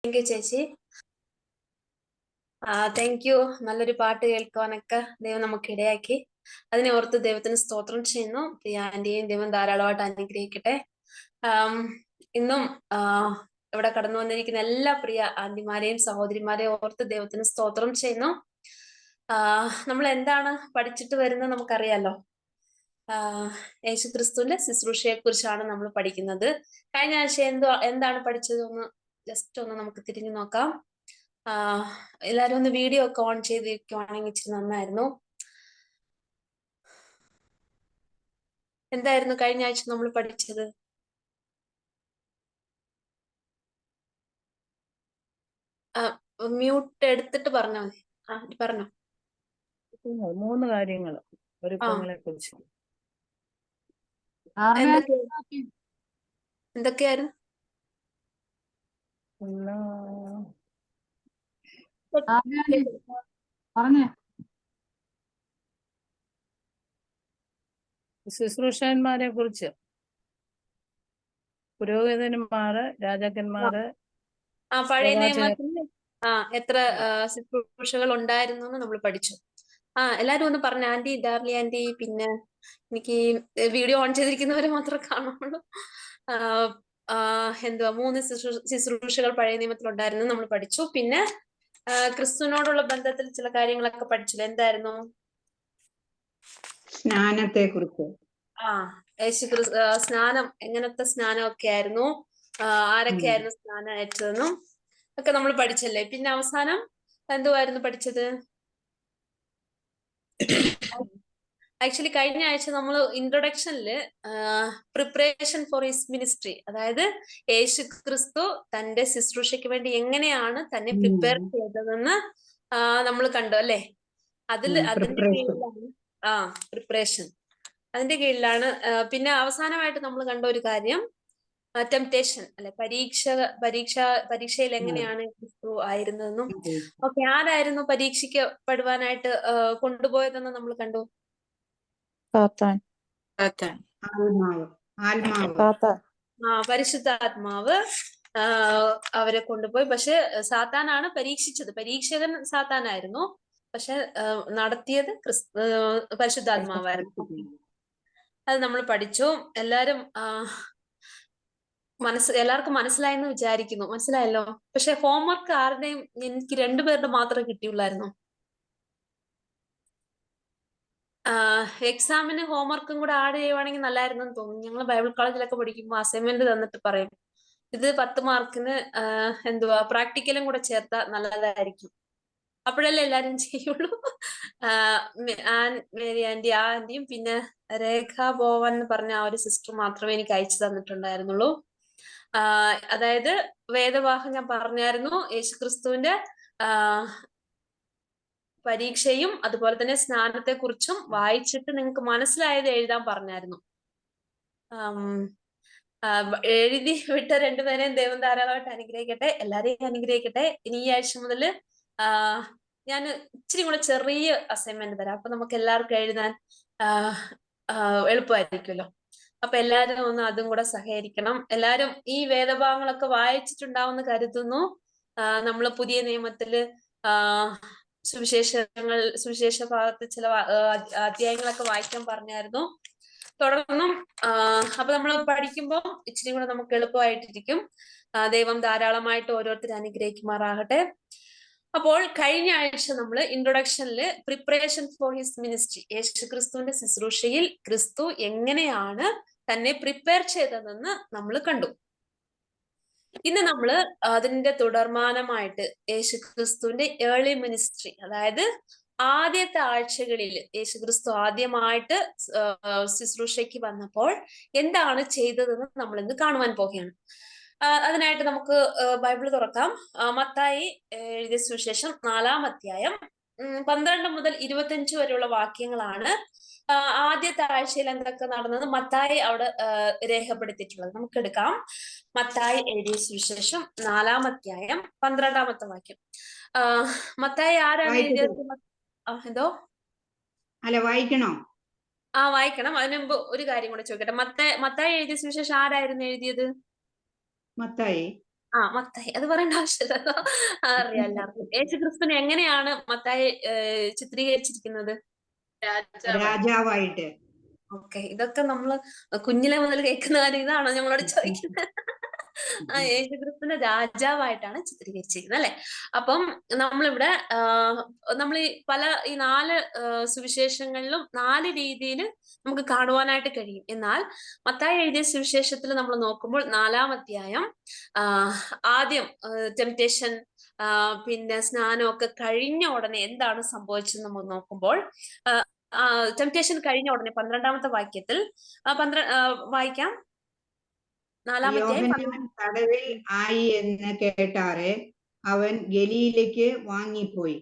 Thank you ചേച്ചി. Thank you. നല്ലൊരു പാട്ട് കേൾക്കുവാനൊക്കെ ദൈവം നമുക്ക് ഇടയാക്കി. അതിനെ ഓർത്ത് ദൈവത്തിന് സ്തോത്രം ചെയ്യുന്നു. പ്രിയ ആന്റിയെയും ദൈവം ധാരാളമായിട്ട് അനുഗ്രഹിക്കട്ടെ. ഇന്നും ഇവിടെ കടന്നു വന്നിരിക്കുന്ന എല്ലാ പ്രിയ ആന്റിമാരെയും സഹോദരിമാരെയും ഓർത്ത് ദൈവത്തിന് സ്തോത്രം ചെയ്യുന്നു. നമ്മൾ എന്താണ് പഠിച്ചിട്ട് വരുന്നത് നമുക്കറിയാലോ. യേശുക്രിസ്തുവിന്റെ ശുശ്രൂഷയെ കുറിച്ചാണ് നമ്മൾ പഠിക്കുന്നത്. കഴിഞ്ഞ ആഴ്ച എന്താണ് പഠിച്ചതെന്ന് ജസ്റ്റ് ഒന്ന് നമുക്ക് തിരിഞ്ഞു നോക്കാം. എല്ലാരും ഒന്ന് വീഡിയോ ഒക്കെ ഓൺ ചെയ്തിരിക്കുവാണെങ്കിൽ ഇച്ചിരി നന്നായിരുന്നു. എന്തായിരുന്നു കഴിഞ്ഞ ആഴ്ച നമ്മൾ പഠിച്ചത്? മ്യൂട്ട് എടുത്തിട്ട് പറഞ്ഞാൽ മതി. പറഞ്ഞോ. 3 കാര്യങ്ങൾ ഒരുക്കങ്ങളെ കുറിച്ച്. എന്തൊക്കെയായിരുന്നു? ശുശ്രൂഷന്മാരെ കുറിച്ച്, പുരോഹിതന്മാര്, രാജാക്കന്മാര്. പഴയ നിയമത്തിൽ എത്ര ശുശ്രൂഷകൾ ഉണ്ടായിരുന്നു എന്ന് നമ്മൾ പഠിച്ചു. എല്ലാരും ഒന്ന് പറഞ്ഞു. ആന്റി, ഡാർലി ആന്റി, പിന്നെ എനിക്ക് വീഡിയോ ഓൺ ചെയ്തിരിക്കുന്നവരെ മാത്രമേ കാണുള്ളൂ. എന്തുവാ 3 ശുശ്രൂഷകൾ പഴയ നിയമത്തിൽ ഉണ്ടായിരുന്നു നമ്മൾ പഠിച്ചു. പിന്നെ ക്രിസ്തുവിനോടുള്ള ബന്ധത്തിൽ ചില കാര്യങ്ങളൊക്കെ പഠിച്ചില്ല. എന്തായിരുന്നു? സ്നാനത്തെ കുറിച്ച്. സ്നാനം, എങ്ങനത്തെ സ്നാനമൊക്കെ ആയിരുന്നു, ആരൊക്കെയായിരുന്നു സ്നാനം ഏറ്റതെന്നും ഒക്കെ നമ്മൾ പഠിച്ചല്ലേ. പിന്നെ അവസാനം എന്തുവായിരുന്നു പഠിച്ചത്? ആക്ച്വലി കഴിഞ്ഞ ആഴ്ച നമ്മൾ ഇൻട്രൊഡക്ഷനില് പ്രിപ്പറേഷൻ ഫോർ ഹിസ് മിനിസ്ട്രി, അതായത് യേശു ക്രിസ്തു തന്റെ ശുശ്രൂഷയ്ക്ക് വേണ്ടി എങ്ങനെയാണ് തന്നെ പ്രിപ്പയർ ചെയ്തതെന്ന് നമ്മൾ കണ്ടു അല്ലേ. അതിന്റെ കീഴിലാണ് പ്രിപ്പറേഷൻ. അതിന്റെ കീഴിലാണ്. പിന്നെ അവസാനമായിട്ട് നമ്മൾ കണ്ട ഒരു കാര്യം ടെംപ്റ്റേഷൻ അല്ലെ, പരീക്ഷയിൽ എങ്ങനെയാണ് ക്രിസ്തു ആയിരുന്നതെന്നും. ഓക്കെ, ആരായിരുന്നു പരീക്ഷിക്കപ്പെടുവാനായിട്ട് കൊണ്ടുപോയതെന്ന് നമ്മൾ കണ്ടു. പരിശുദ്ധാത്മാവ് അവരെ കൊണ്ടുപോയി. പക്ഷെ സാത്താനാണ് പരീക്ഷിച്ചത്. പരീക്ഷകൻ സാത്താനായിരുന്നു, പക്ഷെ നടത്തിയത് പരിശുദ്ധാത്മാവായിരുന്നു. അത് നമ്മൾ പഠിച്ചു. എല്ലാവർക്കും മനസ്സിലായെന്ന് വിചാരിക്കുന്നു. മനസ്സിലായല്ലോ. പക്ഷെ ഹോംവർക്ക് ആരുടെയും എനിക്ക് 2 പേരുടെ മാത്രമേ കിട്ടിയുള്ളായിരുന്നു. എക്സാമിന് ഹോംവർക്കും കൂടെ ആഡ് ചെയ്യുവാണെങ്കിൽ നല്ലായിരുന്നെന്ന് തോന്നുന്നു. ഞങ്ങൾ ബൈബിൾ കോളേജിലൊക്കെ പഠിക്കുമ്പോൾ അസൈൻമെന്റ് തന്നിട്ട് പറയും, ഇത് 10 മാർക്കിന് പ്രാക്ടിക്കലും കൂടെ ചേർത്താൽ നല്ലതായിരിക്കും. അപ്പോഴല്ലേ എല്ലാരും ചെയ്യുള്ളൂ. മേരി ആന്റി, ആന്റിയും പിന്നെ രേഖ ഭോവൻ എന്ന് പറഞ്ഞ ആ ഒരു സിസ്റ്റർ മാത്രമേ എനിക്ക് അയച്ചു തന്നിട്ടുണ്ടായിരുന്നുള്ളൂ. അതായത് വേദവാഹം ഞാൻ പറഞ്ഞായിരുന്നു, യേശുക്രിസ്തുവിന്റെ പരീക്ഷയും അതുപോലെ തന്നെ സ്നാനത്തെ കുറിച്ചും വായിച്ചിട്ട് നിങ്ങൾക്ക് മനസ്സിലായത് എഴുതാൻ പറഞ്ഞായിരുന്നു. എഴുതി വിട്ട 2 പേരെയും ദൈവം ധാരാളമായിട്ട് അനുഗ്രഹിക്കട്ടെ. എല്ലാരെയും അനുഗ്രഹിക്കട്ടെ. ഇനി ഈ ആഴ്ച മുതൽ ഞാൻ ഇച്ചിരി കൂടെ ചെറിയ അസൈൻമെന്റ് തരാം. അപ്പൊ നമുക്ക് എല്ലാവർക്കും എഴുതാൻ എളുപ്പമായിരിക്കുമല്ലോ. അപ്പൊ എല്ലാരും ഒന്ന് അതും കൂടെ സഹകരിക്കണം. എല്ലാരും ഈ വേദഭാഗങ്ങളൊക്കെ വായിച്ചിട്ടുണ്ടാവുമെന്ന് കരുതുന്നു. നമ്മള് പുതിയ നിയമത്തില് സുവിശേഷ ഭാഗത്ത് ചില അധ്യായങ്ങളൊക്കെ വായിക്കാൻ പറഞ്ഞായിരുന്നു. തുടർന്നും അപ്പൊ നമ്മൾ പഠിക്കുമ്പോൾ ഇച്ചിരി കൂടെ നമുക്ക് എളുപ്പമായിട്ടിരിക്കും. ദൈവം ധാരാളമായിട്ട് ഓരോരുത്തരെ അനുഗ്രഹിക്കുമാറാകട്ടെ. അപ്പോൾ കഴിഞ്ഞ ആഴ്ച നമ്മൾ ഇൻട്രൊഡക്ഷനിൽ പ്രിപ്പറേഷൻ ഫോർ ഹിസ് മിനിസ്ട്രി, യേശു ക്രിസ്തുവിന്റെ ശുശ്രൂഷയിൽ ക്രിസ്തു എങ്ങനെയാണ് തന്നെ പ്രിപ്പയർ ചെയ്തതെന്ന് നമ്മൾ കണ്ടു. ഇന്ന് നമ്മൾ അതിന്റെ തുടർമാനമായിട്ട് യേശുക്രിസ്തുവിന്റെ ഏർലി മിനിസ്ട്രി, അതായത് ആദ്യത്തെ ആഴ്ചകളിൽ യേശുക്രിസ്തു ആദ്യമായിട്ട് ശുശ്രൂഷയ്ക്ക് വന്നപ്പോൾ എന്താണ് ചെയ്തതെന്ന് നമ്മൾ ഇന്ന് കാണുവാൻ പോകുകയാണ്. അതിനായിട്ട് നമുക്ക് ബൈബിൾ തുറക്കാം. മത്തായി എഴുതിയ സുവിശേഷം 4-ാം അധ്യായം 12 മുതൽ 25 വരെയുള്ള വാക്യങ്ങളാണ് ആദ്യത്തെ ആഴ്ചയിൽ എന്തൊക്കെ നടന്നത് മത്തായി അവിടെ രേഖപ്പെടുത്തിയിട്ടുള്ളത്. നമുക്ക് എടുക്കാം. മത്തായി എഴുതിയ സുവിശേഷം 4-ാം അധ്യായം 12-ാമത്തെ വാക്യം. മത്തായി ആരാണ് എഴുതിയത്? എന്തോ വായിക്കണോ? വായിക്കണം. അതിനു മുമ്പ് ഒരു കാര്യം കൂടെ ചോദിക്കട്ടെ. മത്തായി എഴുതിയ സുവിശേഷം ആരായിരുന്നു എഴുതിയത്? മത്തായി മത്തായി അത് പറയേണ്ട ആവശ്യമില്ലല്ലോ. അറിയാം എല്ലാവർക്കും. യേശുക്രിസ്തുവിനെ എങ്ങനെയാണ് മത്തായി ചിത്രീകരിച്ചിരിക്കുന്നത്? രാജാവായിട്ട്. ഓക്കെ, ഇതൊക്കെ നമ്മള് കുഞ്ഞിലെ മുതൽ കേൾക്കുന്ന കാര്യം. ഇതാണോ ഞങ്ങളോട് ചോദിക്കുന്നത്? യേശുക്രിസ്തുവിനെ രാജാവായിട്ടാണ് ചിത്രീകരിച്ചിരിക്കുന്നത്, അല്ലെ? അപ്പം നമ്മളിവിടെ നമ്മൾ ഈ 4 സുവിശേഷങ്ങളിലും 4 രീതിയിൽ നമുക്ക് കാണുവാനായിട്ട് കഴിയും. എന്നാൽ മത്തായി എഴുതിയ സുവിശേഷത്തിൽ നമ്മൾ നോക്കുമ്പോൾ 4-ാം അധ്യായം ആദ്യം ടെംപ്റ്റേഷൻ, പിന്നെ സ്നാനമൊക്കെ കഴിഞ്ഞ ഉടനെ എന്താണ് സംഭവിച്ചത് നമ്മൾ നോക്കുമ്പോൾ, ടെംപ്റ്റേഷൻ കഴിഞ്ഞ ഉടനെ 12-ാമത്തെ വാക്യത്തിൽ വായിക്കാം. 4-ാം അധ്യായം യോഹന്നാൻ തടവിൽ ആയി എന്ന് കേട്ടാറെ അവൻ ഗലീലയ്ക്ക് വാങ്ങിപ്പോയി.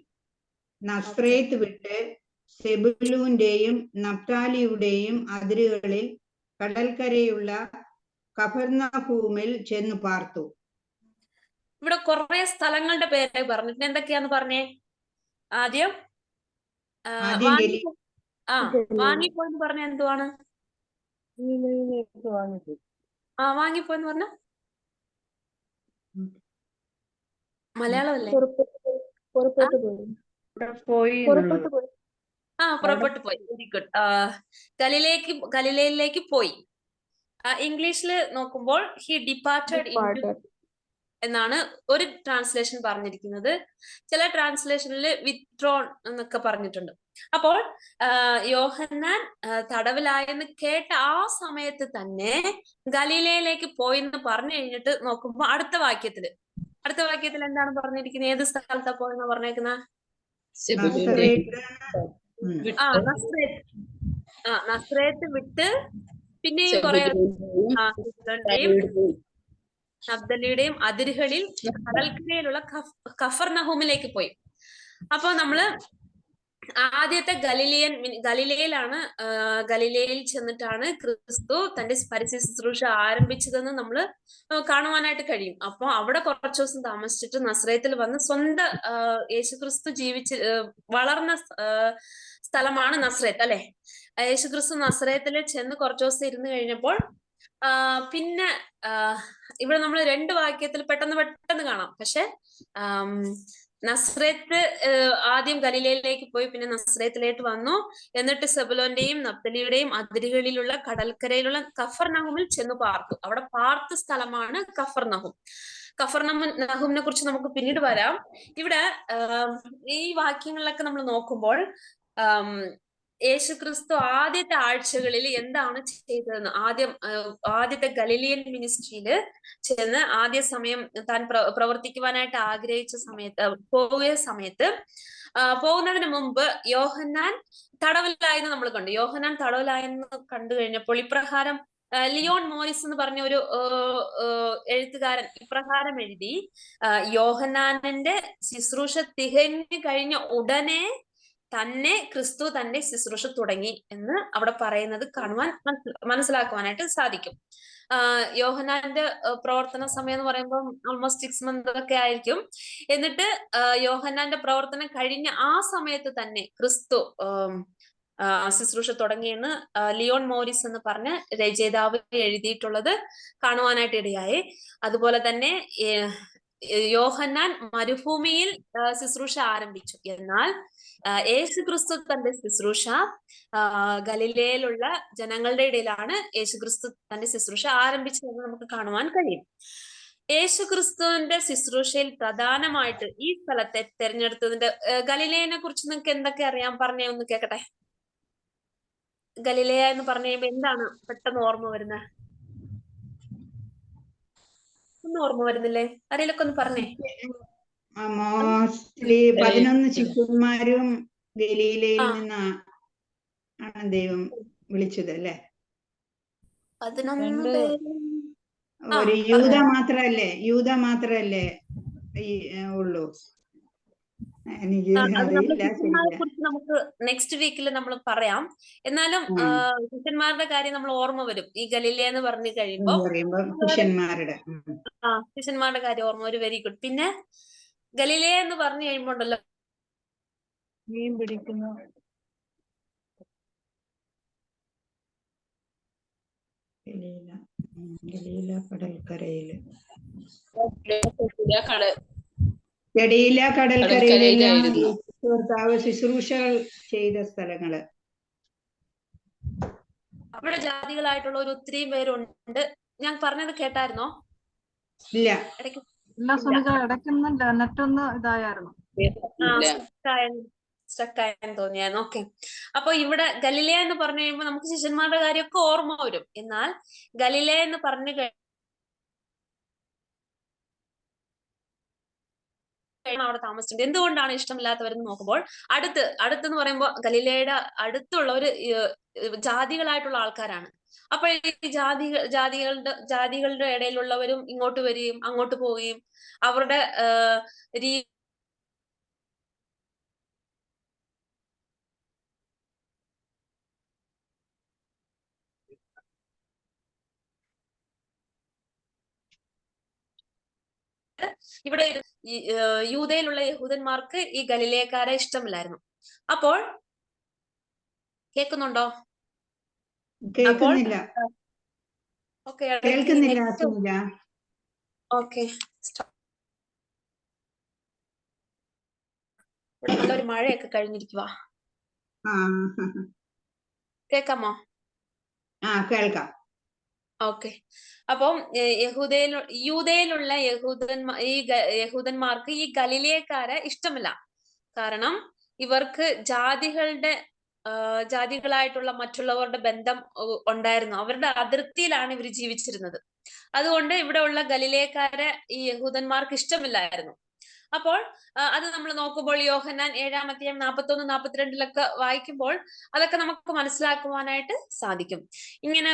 നസ്രേത്ത് വിട്ട് സെബുലൂന്റെയും നഫ്താലിയുടെയും അതിരുകളിൽ കടൽക്കരയുള്ള കഫർന്നഹൂമിൽ ചെന്ന് പാർത്തു. ഇവിടെ കുറെ സ്ഥലങ്ങളുടെ പേര് പറഞ്ഞിട്ട് എന്തൊക്കെയാന്ന് പറഞ്ഞേ? ആദ്യം വാങ്ങിപ്പോയെന്ന് പറഞ്ഞ എന്തുവാണ്? വാങ്ങിപ്പോയെന്ന് പറഞ്ഞ മലയാളമല്ലേ? പുറപ്പെട്ടു പോയി. പുറപ്പെട്ടു പോയി. Very good. ഗലീലയിലേക്ക് പോയി. ഇംഗ്ലീഷിൽ നോക്കുമ്പോൾ ഹി ഡിപ്പാർട്ടഡ് എന്നാണ് ഒരു ട്രാൻസ്ലേഷൻ പറഞ്ഞിരിക്കുന്നത്. ചില ട്രാൻസ്ലേഷനിൽ വിത്ഡ്രോൺ എന്നൊക്കെ പറഞ്ഞിട്ടുണ്ട്. അപ്പോൾ യോഹന്നാൻ തടവിലായെന്ന് കേട്ട ആ സമയത്ത് തന്നെ ഗലീലയിലേക്ക് പോയെന്ന് പറഞ്ഞു കഴിഞ്ഞിട്ട് നോക്കുമ്പോൾ അടുത്ത വാക്യത്തിൽ എന്താണ് പറഞ്ഞിരിക്കുന്നത്? ഏത് സ്ഥലത്താ പോയെന്ന് പറഞ്ഞേക്കുന്ന? നസ്രേത്ത് വിട്ട് പിന്നെയും കുറെ നഫ്തലിയുടെയും അതിരുകളിൽ കടൽക്കരയിലുള്ള കഫർനഹൂമിലേക്ക് പോയി. അപ്പൊ നമ്മള് ആദ്യത്തെ ഗലീലയിലാണ്, ഗലീലയിൽ ചെന്നിട്ടാണ് ക്രിസ്തു തന്റെ പരസ്യ ശുശ്രൂഷ ആരംഭിച്ചതെന്ന് നമ്മൾ കാണുവാനായിട്ട് കഴിയും. അപ്പൊ അവിടെ കുറച്ചു ദിവസം താമസിച്ചിട്ട് നസ്രയത്തിൽ വന്ന് സ്വന്തം യേശുക്രിസ്തു വളർന്ന സ്ഥലമാണ് നസ്രയത്ത്, അല്ലെ? യേശുക്രിസ്തു നസ്രയത്തിൽ ചെന്ന് കുറച്ചു ദിവസം ഇരുന്ന് കഴിഞ്ഞപ്പോൾ പിന്നെ ഇവിടെ നമ്മൾ 2 വാക്യത്തിൽ പെട്ടെന്ന് കാണാം. പക്ഷെ നസ്രേത്ത് ആദ്യം ഗലീലയിലേക്ക് പോയി, പിന്നെ നസ്രേത്തിലേക്ക് വന്നു. എന്നിട്ട് സെബുലോന്റെയും നഫ്തലിയുടെയും അതിരുകളിലുള്ള കടൽക്കരയിലുള്ള കഫർനഹൂമിൽ ചെന്ന് പാർത്തു. അവിടെ പാർത്ത സ്ഥലമാണ് കഫർനഹൂം. കഫർനഹൂമിനെ കുറിച്ച് നമുക്ക് പിന്നീട് വരാം. ഇവിടെ ഈ വാക്യങ്ങളിലൊക്കെ നമ്മൾ നോക്കുമ്പോൾ യേശുക്രിസ്തു ആദ്യത്തെ ആഴ്ചകളിൽ എന്താണ് ചെയ്തതെന്ന്, ആദ്യത്തെ ഗലീലിയൻ മിനിസ്ട്രിയിൽ ചെന്ന് ആദ്യ സമയം താൻ പ്രവർത്തിക്കുവാനായിട്ട് ആഗ്രഹിച്ച സമയത്ത് പോകുന്നതിന് മുമ്പ് യോഹന്നാൻ തടവിലായെന്ന് നമ്മൾ കണ്ടു. യോഹന്നാൻ തടവിലായെന്ന് കണ്ടു കഴിഞ്ഞപ്പോൾ ഇപ്രകാരം ലിയോൺ മോറിസ് എന്ന് പറഞ്ഞ ഒരു എഴുത്തുകാരൻ ഇപ്രകാരം എഴുതി: യോഹന്നാനന്റെ ശുശ്രൂഷ തികഞ്ഞു കഴിഞ്ഞ ഉടനെ തന്നെ ക്രിസ്തു തന്റെ ശുശ്രൂഷ തുടങ്ങി എന്ന് അവിടെ പറയുന്നത് കാണുവാൻ മനസ്സിലാക്കുവാനായിട്ട് സാധിക്കും. യോഹന്നാന്റെ പ്രവർത്തന സമയം എന്ന് പറയുമ്പോൾ ഓൾമോസ്റ്റ് 6 months ഒക്കെ ആയിരിക്കും. എന്നിട്ട് യോഹന്നാന്റെ പ്രവർത്തനം കഴിഞ്ഞ ആ സമയത്ത് തന്നെ ക്രിസ്തു ശുശ്രൂഷ തുടങ്ങിയെന്ന് ലിയോൺ മോറിസ് എന്ന് പറഞ്ഞ രചയിതാവ് എഴുതിയിട്ടുള്ളത് കാണുവാനായിട്ട് ഇടയായി. അതുപോലെ തന്നെ യോഹന്നാൻ മരുഭൂമിയിൽ ശുശ്രൂഷ ആരംഭിച്ചു. എന്നാൽ യേശുക്രിസ്തു തന്റെ ശുശ്രൂഷ ഗലീലയിലുള്ള ജനങ്ങളുടെ ഇടയിലാണ് യേശുക്രിസ്തു തന്റെ ശുശ്രൂഷ ആരംഭിച്ചതെന്ന് നമുക്ക് കാണുവാൻ കഴിയും. യേശുക്രിസ്തുവിന്റെ ശുശ്രൂഷയിൽ പ്രധാനമായിട്ട് ഈ സ്ഥലത്തെ തെരഞ്ഞെടുത്തതിന്റെ ഗലീലയെ കുറിച്ച് നിങ്ങൾക്ക് എന്തൊക്കെ അറിയാം? പറഞ്ഞേ, ഒന്ന് കേക്കട്ടെ. ഗലീലയ എന്ന് പറഞ്ഞു കഴിയുമ്പോ എന്താണ് പെട്ടെന്ന് ഓർമ്മ വരുന്നത്? ഒന്നും ഓർമ്മ വരുന്നില്ലേ? ആരെയൊക്കെ ഒന്ന് പറഞ്ഞേ. മോസ്റ്റ്ലി 11 ശിഷ്യന്മാരും ഗലീലയിൽ നിന്നാണ് ദൈവം വിളിച്ചത്, അല്ലെ? 11 പേര്. ഒരു യൂദ മാത്രല്ലേ ഉള്ളൂ. എനിക്ക് കുറിച്ച് നമുക്ക് നെക്സ്റ്റ് വീക്കിൽ നമ്മൾ പറയാം. എന്നാലും ശിഷ്യന്മാരുടെ കാര്യം നമ്മൾ ഓർമ്മ വരും ഈ ഗലീല എന്ന് പറഞ്ഞു കഴിയുമ്പോ. ശിഷ്യന്മാരുടെ കാര്യം ഓർമ്മ വരും. Very good. പിന്നെ ഗലീല എന്ന് പറഞ്ഞു കഴിയുമ്പോണ്ടല്ലോ മീൻ പിടിക്കുന്നു, ഗലീല കടൽക്കരയില് ഗലീല കടൽക്കരയിലെല്ലാം കടൽക്കരയിലായിരുന്നു. കർത്താവ് ശുശ്രൂഷകൾ ചെയ്ത സ്ഥലങ്ങള്. അവിടെ ജാതികളായിട്ടുള്ള ഒരു ഒത്തിരി പേരുണ്ട്. ഞാൻ പറഞ്ഞത് കേട്ടായിരുന്നോ? ഇല്ല. ഇടയ്ക്ക് ഇല്ല സുനിത, ഇടയ്ക്കൊന്നും നെറ്റൊന്ന് ഇതായിരുന്നു. സ്റ്റക്കായെന്ന് തോന്നിയായിരുന്നു. ഓക്കെ. അപ്പൊ ഇവിടെ ഗലീലയ എന്ന് പറഞ്ഞു കഴിയുമ്പോൾ നമുക്ക് ശിഷ്യന്മാരുടെ കാര്യമൊക്കെ ഓർമ്മ വരും. എന്നാൽ ഗലീലയ എന്ന് പറഞ്ഞു അവിടെ താമസിച്ചിട്ടുണ്ട്. എന്തുകൊണ്ടാണ് ഇഷ്ടമില്ലാത്തവരെന്ന് നോക്കുമ്പോൾ അടുത്തെന്ന് പറയുമ്പോൾ ഗലീലയുടെ അടുത്തുള്ളവര് ജാതികളായിട്ടുള്ള ആൾക്കാരാണ്. അപ്പൊ ഈ ജാതികളുടെ ഇടയിലുള്ളവരും ഇങ്ങോട്ട് വരികയും അങ്ങോട്ട് പോവുകയും അവരുടെ ഇവിടെ യൂദയിലുള്ള യഹൂദന്മാർക്ക് ഈ ഗലീലയക്കാരെ ഇഷ്ടമില്ലായിരുന്നു. അപ്പോൾ കേൾക്കുന്നുണ്ടോ? കേൾക്കുന്നില്ല. ഓക്കെ. ഇവിടെ നല്ലൊരു മഴയൊക്കെ കഴിഞ്ഞിരിക്കുക. കേൾക്കാമോ? കേൾക്കാം. ഓക്കെ. അപ്പം യൂദയിലുള്ള യഹൂദന്മാർക്ക് ഈ ഗലീലയക്കാരെ ഇഷ്ടമില്ല. കാരണം ഇവർക്ക് ജാതികളായിട്ടുള്ള മറ്റുള്ളവരുടെ ബന്ധം ഉണ്ടായിരുന്നു. അവരുടെ അതിർത്തിയിലാണ് ഇവർ ജീവിച്ചിരുന്നത്. അതുകൊണ്ട് ഇവിടെ ഉള്ള ഗലീലയക്കാരെ ഈ യഹൂദന്മാർക്ക് ഇഷ്ടമില്ലായിരുന്നു. അപ്പോൾ അത് നമ്മൾ നോക്കുമ്പോൾ യോഹന്നാൻ 7-ാം അധ്യായം 41-42 വായിക്കുമ്പോൾ അതൊക്കെ നമുക്ക് മനസ്സിലാക്കുവാനായിട്ട് സാധിക്കും. ഇങ്ങനെ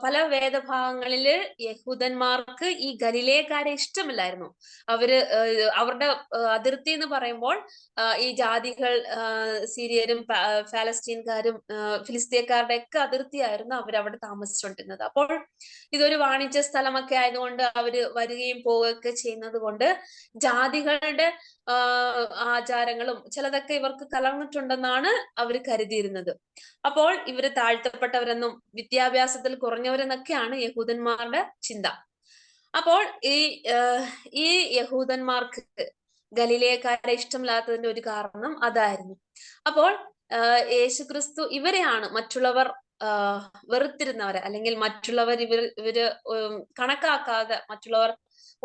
പല വേദഭാഗങ്ങളില് യഹൂദന്മാർക്ക് ഈ ഗലീലയക്കാരെ ഇഷ്ടമില്ലായിരുന്നു. അവരുടെ അതിർത്തി എന്ന് പറയുമ്പോൾ ഈ ജാതികൾ സിറിയരും ഫലസ്തീൻകാരും ഫിലിസ്തീൻകാരുടെ ഒക്കെ അതിർത്തിയായിരുന്നു അവരവിടെ താമസിച്ചുകൊണ്ടിരുന്നത്. അപ്പോൾ ഇതൊരു വാണിജ്യ സ്ഥലമൊക്കെ ആയതുകൊണ്ട് അവര് വരികയും പോവുകയൊക്കെ ചെയ്യുന്നത് കൊണ്ട് ജാതികളുടെ ആചാരങ്ങളും ചിലതൊക്കെ ഇവർക്ക് കലർന്നിട്ടുണ്ടെന്നാണ് അവർ കരുതിയിരുന്നത്. അപ്പോൾ ഇവര് താഴ്ത്തപ്പെട്ടവരെന്നും വിദ്യാഭ്യാസത്തിൽ കുറഞ്ഞവരെന്നൊക്കെയാണ് യഹൂദന്മാരുടെ ചിന്ത. അപ്പോൾ ഈ യഹൂദന്മാർക്ക് ഗലീലയക്കാരെ ഇഷ്ടമില്ലാത്തതിന്റെ ഒരു കാരണം അതായിരുന്നു. അപ്പോൾ യേശുക്രിസ്തു ഇവരെയാണ് മറ്റുള്ളവർ വെറുത്തിരുന്നവരെ, അല്ലെങ്കിൽ മറ്റുള്ളവർ ഇവര് കണക്കാക്കാതെ മറ്റുള്ളവർ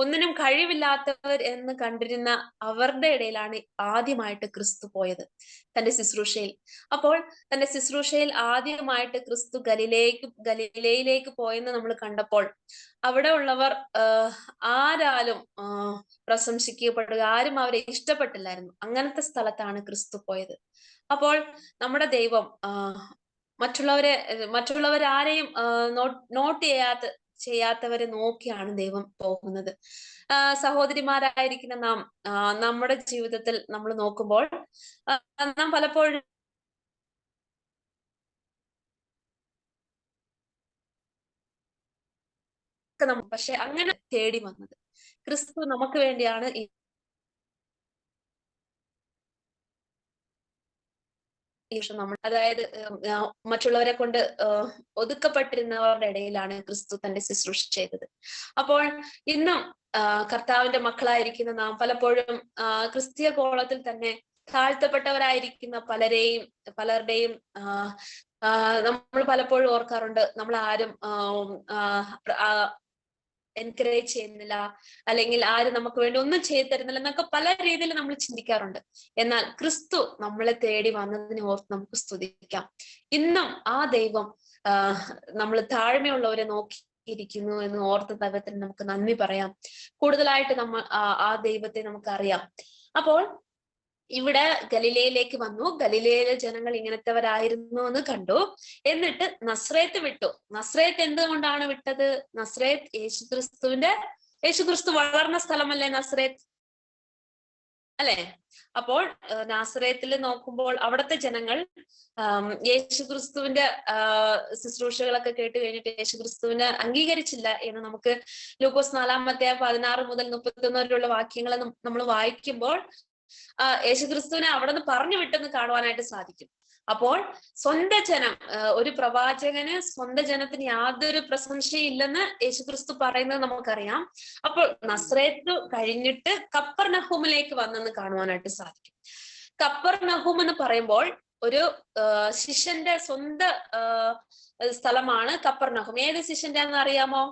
ഒന്നിനും കഴിവില്ലാത്തവർ എന്ന് കണ്ടിരുന്ന അവരുടെ ഇടയിലാണ് ആദ്യമായിട്ട് ക്രിസ്തു പോയത് തന്റെ ശുശ്രൂഷയിൽ. അപ്പോൾ തന്റെ ശുശ്രൂഷയിൽ ആദ്യമായിട്ട് ക്രിസ്തു ഗലീലയിലേക്ക് പോയെന്ന് നമ്മൾ കണ്ടപ്പോൾ അവിടെ ഉള്ളവർ ആരാലും പ്രശംസിക്കപ്പെടുക, ആരും അവരെ ഇഷ്ടപ്പെട്ടില്ലായിരുന്നു. അങ്ങനത്തെ സ്ഥലത്താണ് ക്രിസ്തു പോയത്. അപ്പോൾ നമ്മുടെ ദൈവം മറ്റുള്ളവരാരെയും നോട്ട് ചെയ്യാത്തവരെ നോക്കിയാണ് ദൈവം പോകുന്നത്. സഹോദരിമാരായിരിക്കുന്ന നമ്മുടെ ജീവിതത്തിൽ നമ്മൾ നോക്കുമ്പോൾ നാം പലപ്പോഴും പക്ഷെ അങ്ങനെ തേടി വന്നത് ക്രിസ്തു നമുക്ക് വേണ്ടിയാണ്. അതായത് മറ്റുള്ളവരെ കൊണ്ട് ഒതുക്കപ്പെട്ടിരുന്നവരുടെ ഇടയിലാണ് ക്രിസ്തു തന്റെ ശുശ്രൂഷ ചെയ്തത്. അപ്പോൾ ഇന്നും കർത്താവിന്റെ മക്കളായിരിക്കുന്ന നാം പലപ്പോഴും ക്രിസ്തീയ കോളത്തിൽ തന്നെ താഴ്ത്തപ്പെട്ടവരായിരിക്കുന്ന പലരുടെയും നമ്മൾ പലപ്പോഴും ഓർക്കാറുണ്ട്, നമ്മൾ ആരും എൻകറേജ് ചെയ്യുന്നില്ല, അല്ലെങ്കിൽ ആരും നമുക്ക് വേണ്ടി ഒന്നും ചെയ്തു തരുന്നില്ല എന്നൊക്കെ പല രീതിയിൽ നമ്മൾ ചിന്തിക്കാറുണ്ട്. എന്നാൽ ക്രിസ്തു നമ്മളെ തേടി വന്നതിനെ ഓർത്ത് നമുക്ക് സ്തുതിക്കാം. ഇന്നും ആ ദൈവം നമ്മൾ താഴ്മയുള്ളവരെ നോക്കിയിരിക്കുന്നു എന്ന് ഓർത്ത ദൈവത്തിന് നമുക്ക് നന്ദി പറയാം. കൂടുതലായിട്ട് നമ്മൾ ആ ദൈവത്തെ നമുക്ക് അറിയാം. അപ്പോൾ ഇവിടെ ഗലീലയിലേക്ക് വന്നു. ഗലീലയിലെ ജനങ്ങൾ ഇങ്ങനത്തെവരായിരുന്നു എന്ന് കണ്ടു. എന്നിട്ട് നസ്രേത്ത് വിട്ടു. നസ്രേത്ത് എന്തുകൊണ്ടാണ് വിട്ടത്? നസ്രേത്ത് യേശുക്രിസ്തു വളർന്ന സ്ഥലമല്ലേ നസ്രേത്ത്, അല്ലെ? അപ്പോൾ നാസറേത്തിൽ നോക്കുമ്പോൾ അവിടുത്തെ ജനങ്ങൾ യേശുക്രിസ്തുവിന്റെ ശുശ്രൂഷകളൊക്കെ കേട്ട് കഴിഞ്ഞിട്ട് യേശുക്രിസ്തുവിനെ അംഗീകരിച്ചില്ല എന്ന് നമുക്ക് ലൂക്കോസ് 4-ാം അധ്യായം 16 മുതൽ 31 വരെയുള്ള വാക്യങ്ങൾ നമ്മൾ വായിക്കുമ്പോൾ യേശുക്രിസ്തുവിനെ അവിടെ നിന്ന് പറഞ്ഞു വിട്ടെന്ന് കാണുവാനായിട്ട് സാധിക്കും. അപ്പോൾ സ്വന്തം ജനം, ഒരു പ്രവാചകന് സ്വന്തം ജനത്തിന് യാതൊരു പ്രശംസയും ഇല്ലെന്ന് യേശുക്രിസ്തു പറയുന്നത് നമുക്കറിയാം. അപ്പോൾ നസ്രേത്ത് കഴിഞ്ഞിട്ട് കപ്പർനഹൂമിലേക്ക് വന്നെന്ന് കാണുവാനായിട്ട് സാധിക്കും. കപ്പർനഹൂം എന്ന് പറയുമ്പോൾ ഒരു ശിഷ്യന്റെ സ്വന്തം സ്ഥലമാണ് കപ്പർനഹൂം. ഏത് ശിഷ്യന്റെ എന്ന് അറിയാമോ?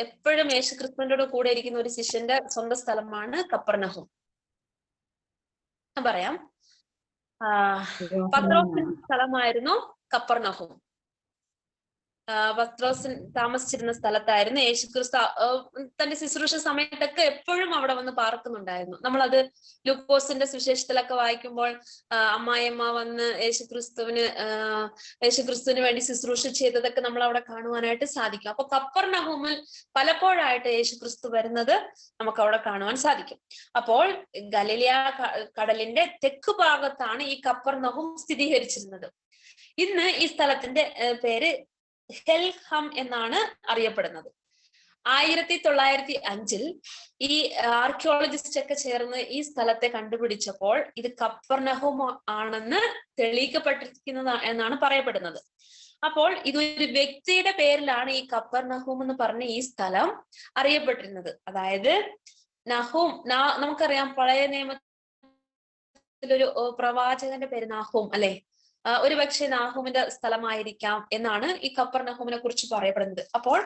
എപ്പോഴും യേശുക്രിസ്തുവിന്റെ കൂടെ ഇരിക്കുന്ന ഒരു ശിഷ്യന്റെ സ്വന്തം സ്ഥലമാണ് കപ്പർനഹൂം. പറയാം, പത്രോസിന്റെ സ്ഥലമായിരുന്നു കപ്പർനഹൂം. പത്രോസ് താമസിച്ചിരുന്ന സ്ഥലത്തായിരുന്നു യേശുക്രിസ്തു തന്റെ ശുശ്രൂഷ സമയത്തൊക്കെ എപ്പോഴും അവിടെ വന്ന് പാർക്കുന്നുണ്ടായിരുന്നു. നമ്മളത് ലൂക്കോസിന്റെ സുവിശേഷത്തിലൊക്കെ വായിക്കുമ്പോൾ അമ്മായിയമ്മ വന്ന് യേശുക്രിസ്തുവിന് വേണ്ടി ശുശ്രൂഷ ചെയ്തതൊക്കെ നമ്മൾ അവിടെ കാണുവാനായിട്ട് സാധിക്കും. അപ്പൊ കപ്പർനഹൂമിൽ പലപ്പോഴായിട്ട് യേശുക്രിസ്തു വരുന്നത് നമുക്ക് അവിടെ കാണുവാൻ സാധിക്കും. അപ്പോൾ ഗലീലയ കടലിന്റെ തെക്ക് ഭാഗത്താണ് ഈ കപ്പർനഹൂം സ്ഥിരീകരിച്ചിരുന്നത്. ഇന്ന് ഈ സ്ഥലത്തിന്റെ പേര് ഹെൽഹം എന്നാണ് അറിയപ്പെടുന്നത്. 1905 ഈ ആർക്കിയോളജിസ്റ്റ് ഒക്കെ ചേർന്ന് ഈ സ്ഥലത്തെ കണ്ടുപിടിച്ചപ്പോൾ ഇത് കപ്പർനഹൂം ആണെന്ന് തെളിയിക്കപ്പെട്ടിരിക്കുന്നത് എന്നാണ് പറയപ്പെടുന്നത്. അപ്പോൾ ഇതൊരു വ്യക്തിയുടെ പേരിലാണ് ഈ കപ്പർനഹൂം എന്ന് പറഞ്ഞ ഈ സ്ഥലം അറിയപ്പെട്ടിരുന്നത്. അതായത് നഹൂം, നമുക്കറിയാം പഴയ നിയമത്തിലൊരു പ്രവാചകന്റെ പേര് നാഹൂം അല്ലെ? ഒരുപക്ഷെ നാഹൂമിന്റെ സ്ഥലമായിരിക്കാം എന്നാണ് ഈ കപ്പർനഹൂമിനെ കുറിച്ച് പറയപ്പെടുന്നത്. അപ്പോൾ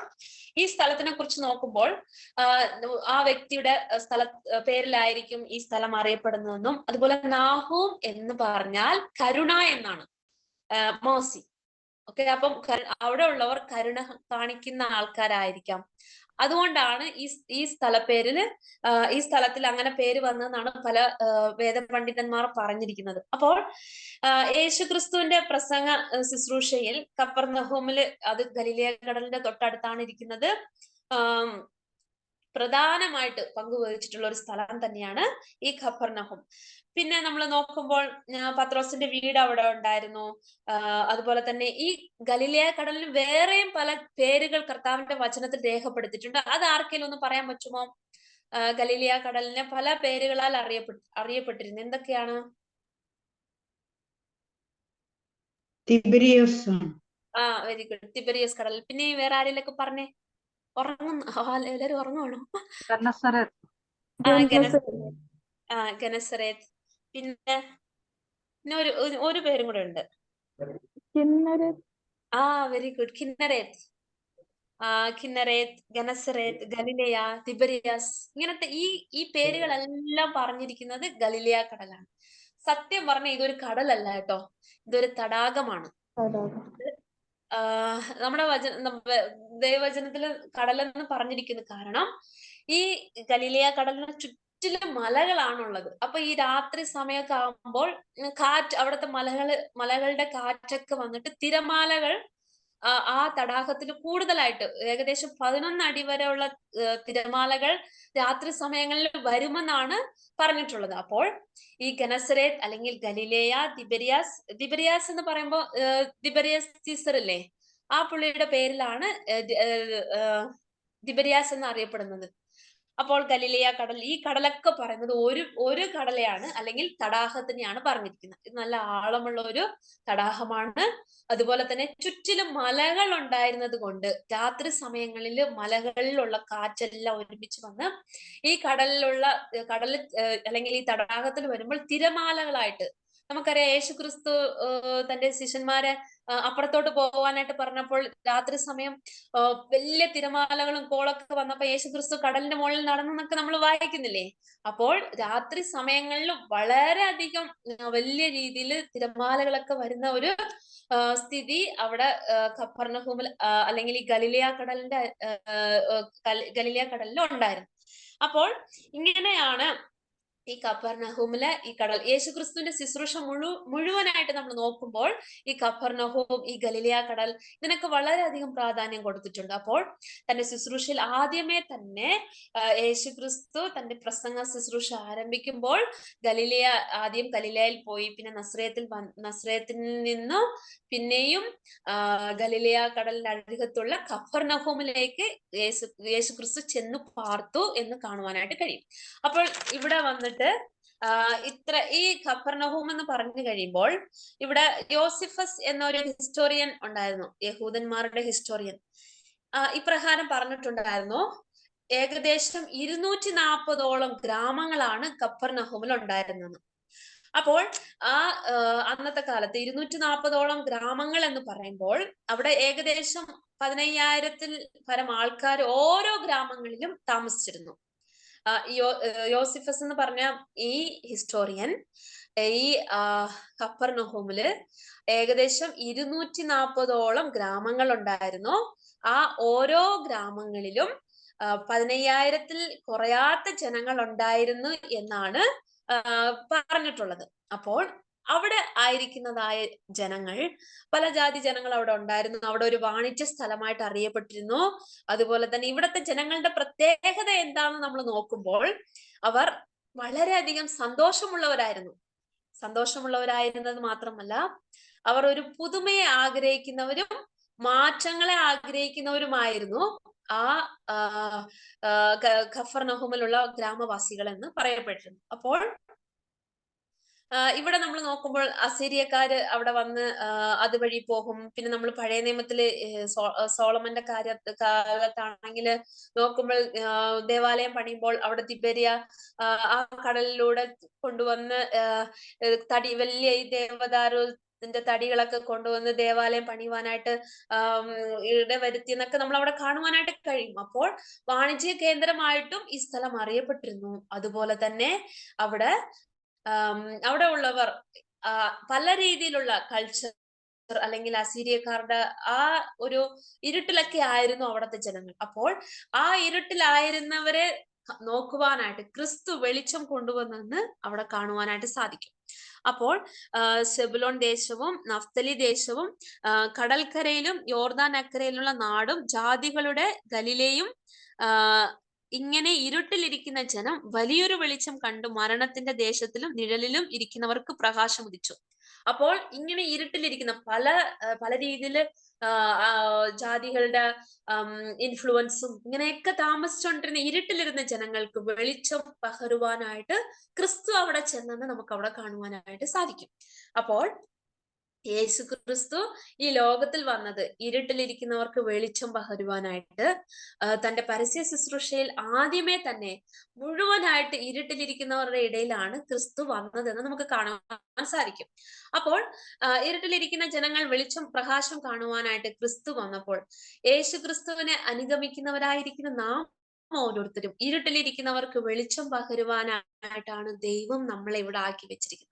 ഈ സ്ഥലത്തിനെ കുറിച്ച് നോക്കുമ്പോൾ ആ വ്യക്തിയുടെ പേരിലായിരിക്കും ഈ സ്ഥലം അറിയപ്പെടുന്നതെന്നും, അതുപോലെ നാഹൂം എന്ന് പറഞ്ഞാൽ കരുണ എന്നാണ്, മോസി. ഓക്കെ, അപ്പം അവിടെ ഉള്ളവർ കരുണ കാണിക്കുന്ന ആൾക്കാരായിരിക്കാം. അതുകൊണ്ടാണ് ഈ സ്ഥലത്തിൽ അങ്ങനെ പേര് വന്നതെന്നാണ് പല വേദപണ്ഡിതന്മാർ പറഞ്ഞിരിക്കുന്നത്. അപ്പോൾ യേശുക്രിസ്തുവിന്റെ പ്രസംഗ ശുശ്രൂഷയിൽ കപ്പർനഹൂമില്, അത് ഗലീലയ കടലിന്റെ തൊട്ടടുത്താണ് ഇരിക്കുന്നത്, പ്രധാനമായിട്ട് പങ്കുവഹിച്ചിട്ടുള്ള ഒരു സ്ഥലം തന്നെയാണ് ഈ കപ്പർനഹൂം. പിന്നെ നമ്മൾ നോക്കുമ്പോൾ പത്രോസിന്റെ വീട് അവിടെ ഉണ്ടായിരുന്നു. അതുപോലെ തന്നെ ഈ ഗലീലയ കടലിന് വേറെയും പല പേരുകൾ കർത്താവിന്റെ വചനത്തിൽ രേഖപ്പെടുത്തിയിട്ടുണ്ട്. അത് ആർക്കെങ്കിലും ഒന്ന് പറയാൻ പറ്റുമോ? ഗലീലയ കടലിനെ പല പേരുകളാൽ അറിയപ്പെട്ടിരുന്നു. എന്തൊക്കെയാണ്? തിബരിയോസ്. വെരി ഗുഡ്, തിബരിയസ് കടൽ. പിന്നെ വേറെ ആരെങ്കിലൊക്കെ പറഞ്ഞേ? എല്ലാരും ഉറങ്ങുവാണോ? ഗനസറേത്ത്. പിന്നെ ഒരു പേരും കൂടെ ഉണ്ട്. Very good, Kinnereth. ഗനസറേത്ത്, ഗലീലയ, തിബരിയാസ്, ഇങ്ങനത്തെ ഈ പേരുകളെല്ലാം പറഞ്ഞിരിക്കുന്നത് ഗലീലയ കടലാണ്. സത്യം പറഞ്ഞ ഇതൊരു കടലല്ല കേട്ടോ, ഇതൊരു തടാകമാണ്. നമ്മുടെ ദൈവവചനത്തില് കടലെന്ന് പറഞ്ഞിരിക്കുന്നു കാരണം ഈ ഗലീലയ കടലിന് ചുറ്റിലും മലകളാണുള്ളത്. അപ്പൊ ഈ രാത്രി സമയമൊക്കെ ആകുമ്പോൾ അവിടുത്തെ മലകളുടെ കാറ്റൊക്കെ വന്നിട്ട് തിരമാലകൾ ആ തടാകത്തിൽ കൂടുതലായിട്ട് ഏകദേശം 11 അടി വരെയുള്ള തിരമാലകൾ രാത്രി സമയങ്ങളിൽ വരുമെന്നാണ് പറഞ്ഞിട്ടുള്ളത്. അപ്പോൾ ഈ ഗനസറേത്ത് അല്ലെങ്കിൽ ഗലീലയ, തിബരിയാസ് എന്ന് പറയുമ്പോൾ തിബരിയസ് സീസർ ഇല്ലേ, ആ പുള്ളിയുടെ പേരിലാണ് തിബരിയാസ് എന്ന് അറിയപ്പെടുന്നത്. അപ്പോൾ ഗലീലയ കടൽ, ഈ കടലൊക്കെ പറയുന്നത് ഒരു കടലയാണ് അല്ലെങ്കിൽ തടാകത്തിനെയാണ് പറഞ്ഞിരിക്കുന്നത്. ഇത് നല്ല ആഴമുള്ള ഒരു തടാകമാണ്. അതുപോലെ തന്നെ ചുറ്റിലും മലകൾ ഉണ്ടായിരുന്നത് കൊണ്ട് രാത്രി സമയങ്ങളിൽ മലകളിലുള്ള കാറ്റെല്ലാം ഒരുമിച്ച് വന്ന് ഈ കടൽ അല്ലെങ്കിൽ ഈ തടാകത്തിൽ വരുമ്പോൾ തിരമാലകളായിട്ട്, നമുക്കറിയാം യേശുക്രിസ്തു തന്റെ ശിഷ്യന്മാരെ അപ്പുറത്തോട്ട് പോകാനായിട്ട് പറഞ്ഞപ്പോൾ രാത്രി സമയം വലിയ തിരമാലകളും കോളൊക്കെ വന്നപ്പോ യേശുക്രിസ്തു കടലിന്റെ മുകളിൽ നടന്നൊക്കെ നമ്മൾ വായിക്കുന്നില്ലേ? അപ്പോൾ രാത്രി സമയങ്ങളിൽ വളരെയധികം വലിയ രീതിയിൽ തിരമാലകളൊക്കെ വരുന്ന ഒരു സ്ഥിതി അവിടെ കപ്പർനഹൂമിൽ അല്ലെങ്കിൽ ഈ ഗലീലയ കടലിൽ ഉണ്ടായിരുന്നു. അപ്പോൾ ഇങ്ങനെയാണ് ഈ കപ്പർനഹൂമിലെ ഈ കടൽ. യേശുക്രിസ്തുവിന്റെ ശുശ്രൂഷ മുഴുവനായിട്ട് നമ്മൾ നോക്കുമ്പോൾ ഈ കപ്പർനഹൂം, ഈ ഗലീലയ കടൽ, ഇതിനൊക്കെ വളരെയധികം പ്രാധാന്യം കൊടുത്തിട്ടുണ്ട്. അപ്പോൾ തന്റെ ശുശ്രൂഷയിൽ ആദ്യമേ തന്നെ യേശുക്രിസ്തു തന്റെ പ്രസംഗ ശുശ്രൂഷ ആരംഭിക്കുമ്പോൾ ആദ്യം ഗലീലയിൽ പോയി, പിന്നെ നസ്രേത്തിൽ നിന്നും പിന്നെയും ഗലീലയ കടലിന്റെ അരികത്തുള്ള കപ്പർനഹൂമിലേക്ക് യേശുക്രിസ്തു ചെന്ന് പാർത്തു എന്ന് കാണുവാനായിട്ട് കഴിയും. അപ്പോൾ ഇവിടെ വന്നിട്ട് ഈ ഖഫർനഹൂം എന്ന് പറഞ്ഞു കഴിയുമ്പോൾ ഇവിടെ യോസിഫസ് എന്നൊരു ഹിസ്റ്റോറിയൻ ഉണ്ടായിരുന്നു, യഹൂദന്മാരുടെ ഹിസ്റ്റോറിയൻ. ഇപ്രകാരം പറഞ്ഞിട്ടുണ്ടായിരുന്നു, ഏകദേശം 240ഓളം ഗ്രാമങ്ങളാണ് ഖഫർനഹൂമിൽ ഉണ്ടായിരുന്നത്. അപ്പോൾ അന്നത്തെ കാലത്ത് 240ഓളം ഗ്രാമങ്ങൾ എന്ന് പറയുമ്പോൾ അവിടെ ഏകദേശം 15,000-ൽ പരം ആൾക്കാർ ഓരോ ഗ്രാമങ്ങളിലും താമസിച്ചിരുന്നു. യോസിഫസ് എന്ന് പറഞ്ഞ ഈ ഹിസ്റ്റോറിയൻ ഈ ഖഫർനഹൂമില് ഏകദേശം 240ഓളം ഗ്രാമങ്ങൾ ഉണ്ടായിരുന്നു. ആ ഓരോ ഗ്രാമങ്ങളിലും 15,000-ൽ കുറയാത്ത ജനങ്ങൾ ഉണ്ടായിരുന്നു എന്നാണ് പറഞ്ഞിട്ടുള്ളത്. അപ്പോൾ അവിടെ ആയിരിക്കുന്നതായ ജനങ്ങൾ, പല ജാതി ജനങ്ങൾ അവിടെ ഉണ്ടായിരുന്നു. അവിടെ ഒരു വാണിജ്യ സ്ഥലമായിട്ട് അറിയപ്പെട്ടിരുന്നു. അതുപോലെ തന്നെ ഇവിടുത്തെ ജനങ്ങളുടെ പ്രത്യേകത എന്താണെന്ന് നമ്മൾ നോക്കുമ്പോൾ അവർ വളരെയധികം സന്തോഷമുള്ളവരായിരുന്നത് മാത്രമല്ല, അവർ ഒരു പുതുമയെ ആഗ്രഹിക്കുന്നവരും മാറ്റങ്ങളെ ആഗ്രഹിക്കുന്നവരുമായിരുന്നു ഖഫർനഹൂമിലുള്ള ഗ്രാമവാസികൾ എന്ന് പറയപ്പെട്ടിരുന്നു. അപ്പോൾ ഇവിടെ നമ്മൾ നോക്കുമ്പോൾ അസീരിയക്കാര് അവിടെ വന്ന് അതുവഴി പോകും. പിന്നെ നമ്മൾ പഴയ നിയമത്തില് സോളമന്റെ കാലത്താണെങ്കിൽ നോക്കുമ്പോൾ ദേവാലയം പണിയുമ്പോൾ അവിടെ തിബേരിയ ആ കടലിലൂടെ കൊണ്ടുവന്ന് വലിയ ഈ ദേവദാരുവിന്റെ തടികളൊക്കെ കൊണ്ടുവന്ന് ദേവാലയം പണിയുവാനായിട്ട് ഇടവരുത്തി എന്നൊക്കെ നമ്മൾ അവിടെ കാണുവാനായിട്ട് കഴിയും. അപ്പോൾ വാണിജ്യ കേന്ദ്രമായിട്ടും ഈ സ്ഥലം അറിയപ്പെട്ടിരുന്നു. അതുപോലെ തന്നെ അവിടെ ഉള്ളവർ പല രീതിയിലുള്ള കൾച്ചർ അല്ലെങ്കിൽ അസീരിയക്കാരുടെ ആ ഒരു ഇരുട്ടിലൊക്കെ ആയിരുന്നു അവിടുത്തെ ജനങ്ങൾ. അപ്പോൾ ആ ഇരുട്ടിലായിരുന്നവരെ നോക്കുവാനായിട്ട് ക്രിസ്തു വെളിച്ചം കൊണ്ടുവന്നെന്ന് അവിടെ കാണുവാനായിട്ട് സാധിക്കും. അപ്പോൾ സെബുലോൺ ദേശവും നഫ്തലി ദേശവും കടൽക്കരയിലും യോർദാൻ അക്കരയിലുള്ള നാടും ജാതികളുടെ ഗലിലയും ഇങ്ങനെ ഇരുട്ടിലിരിക്കുന്ന ജനം വലിയൊരു വെളിച്ചം കണ്ടു മരണത്തിന്റെ ദേശത്തിലും നിഴലിലും ഇരിക്കുന്നവർക്ക് പ്രകാശം ഉദിച്ചു. അപ്പോൾ ഇങ്ങനെ ഇരുട്ടിലിരിക്കുന്ന പല രീതിയില് ജാതികളുടെ ഇൻഫ്ലുവൻസും ഇങ്ങനെയൊക്കെ താമസിച്ചുകൊണ്ടിരുന്ന ഇരുട്ടിലിരുന്ന ജനങ്ങൾക്ക് വെളിച്ചം പകരുവാനായിട്ട് ക്രിസ്തു അവിടെ ചെന്നെന്ന് നമുക്ക് അവിടെ കാണുവാനായിട്ട് സാധിക്കും. അപ്പോൾ യേശു ക്രിസ്തു ഈ ലോകത്തിൽ വന്നത് ഇരുട്ടിലിരിക്കുന്നവർക്ക് വെളിച്ചം പകരുവാനായിട്ട്. തന്റെ പരസ്യ ശുശ്രൂഷയിൽ ആദ്യമേ തന്നെ മുഴുവനായിട്ട് ഇരുട്ടിലിരിക്കുന്നവരുടെ ഇടയിലാണ് ക്രിസ്തു വന്നതെന്ന് നമുക്ക് കാണുവാൻ സാധിക്കും. അപ്പോൾ ഇരുട്ടിലിരിക്കുന്ന ജനങ്ങൾ പ്രകാശം കാണുവാനായിട്ട് ക്രിസ്തു വന്നപ്പോൾ യേശു ക്രിസ്തുവിനെ അനുഗമിക്കുന്നവരായിരിക്കുന്ന നാം ഓരോരുത്തരും ഇരുട്ടിലിരിക്കുന്നവർക്ക് വെളിച്ചം പകരുവാനായിട്ടാണ് ദൈവം നമ്മളെ ഇവിടെ ആക്കി വെച്ചിരിക്കുന്നത്.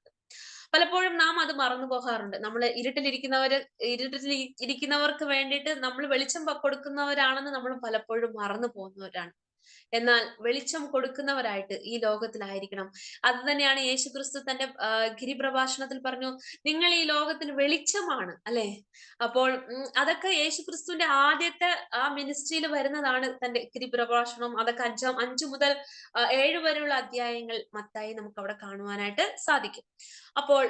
പലപ്പോഴും നാം അത് മറന്നു പോകാറുണ്ട്. നമ്മൾ ഇരുട്ടിലിരിക്കുന്നവർക്ക് വേണ്ടിയിട്ട് നമ്മൾ വെളിച്ചം കൊടുക്കുന്നവരാണെന്ന് നമ്മൾ പലപ്പോഴും മറന്നു പോകുന്നവരാണ്. എന്നാൽ വെളിച്ചം കൊടുക്കുന്നവരായിട്ട് ഈ ലോകത്തിലായിരിക്കണം. അത് തന്നെയാണ് യേശു ക്രിസ്തു തന്റെ ഗിരിപ്രഭാഷണത്തിൽ പറഞ്ഞു, നിങ്ങൾ ഈ ലോകത്തിന് വെളിച്ചമാണ്, അല്ലെ? അപ്പോൾ അതൊക്കെ യേശു ക്രിസ്തുവിന്റെ ആദ്യത്തെ ആ മിനിസ്ട്രിയിൽ വരുന്നതാണ്. തന്റെ ഗിരിപ്രഭാഷണം അതൊക്കെ 5 മുതൽ 7 വരെയുള്ള അധ്യായങ്ങൾ മത്തായി നമുക്ക് അവിടെ കാണുവാനായിട്ട് സാധിക്കും. അപ്പോൾ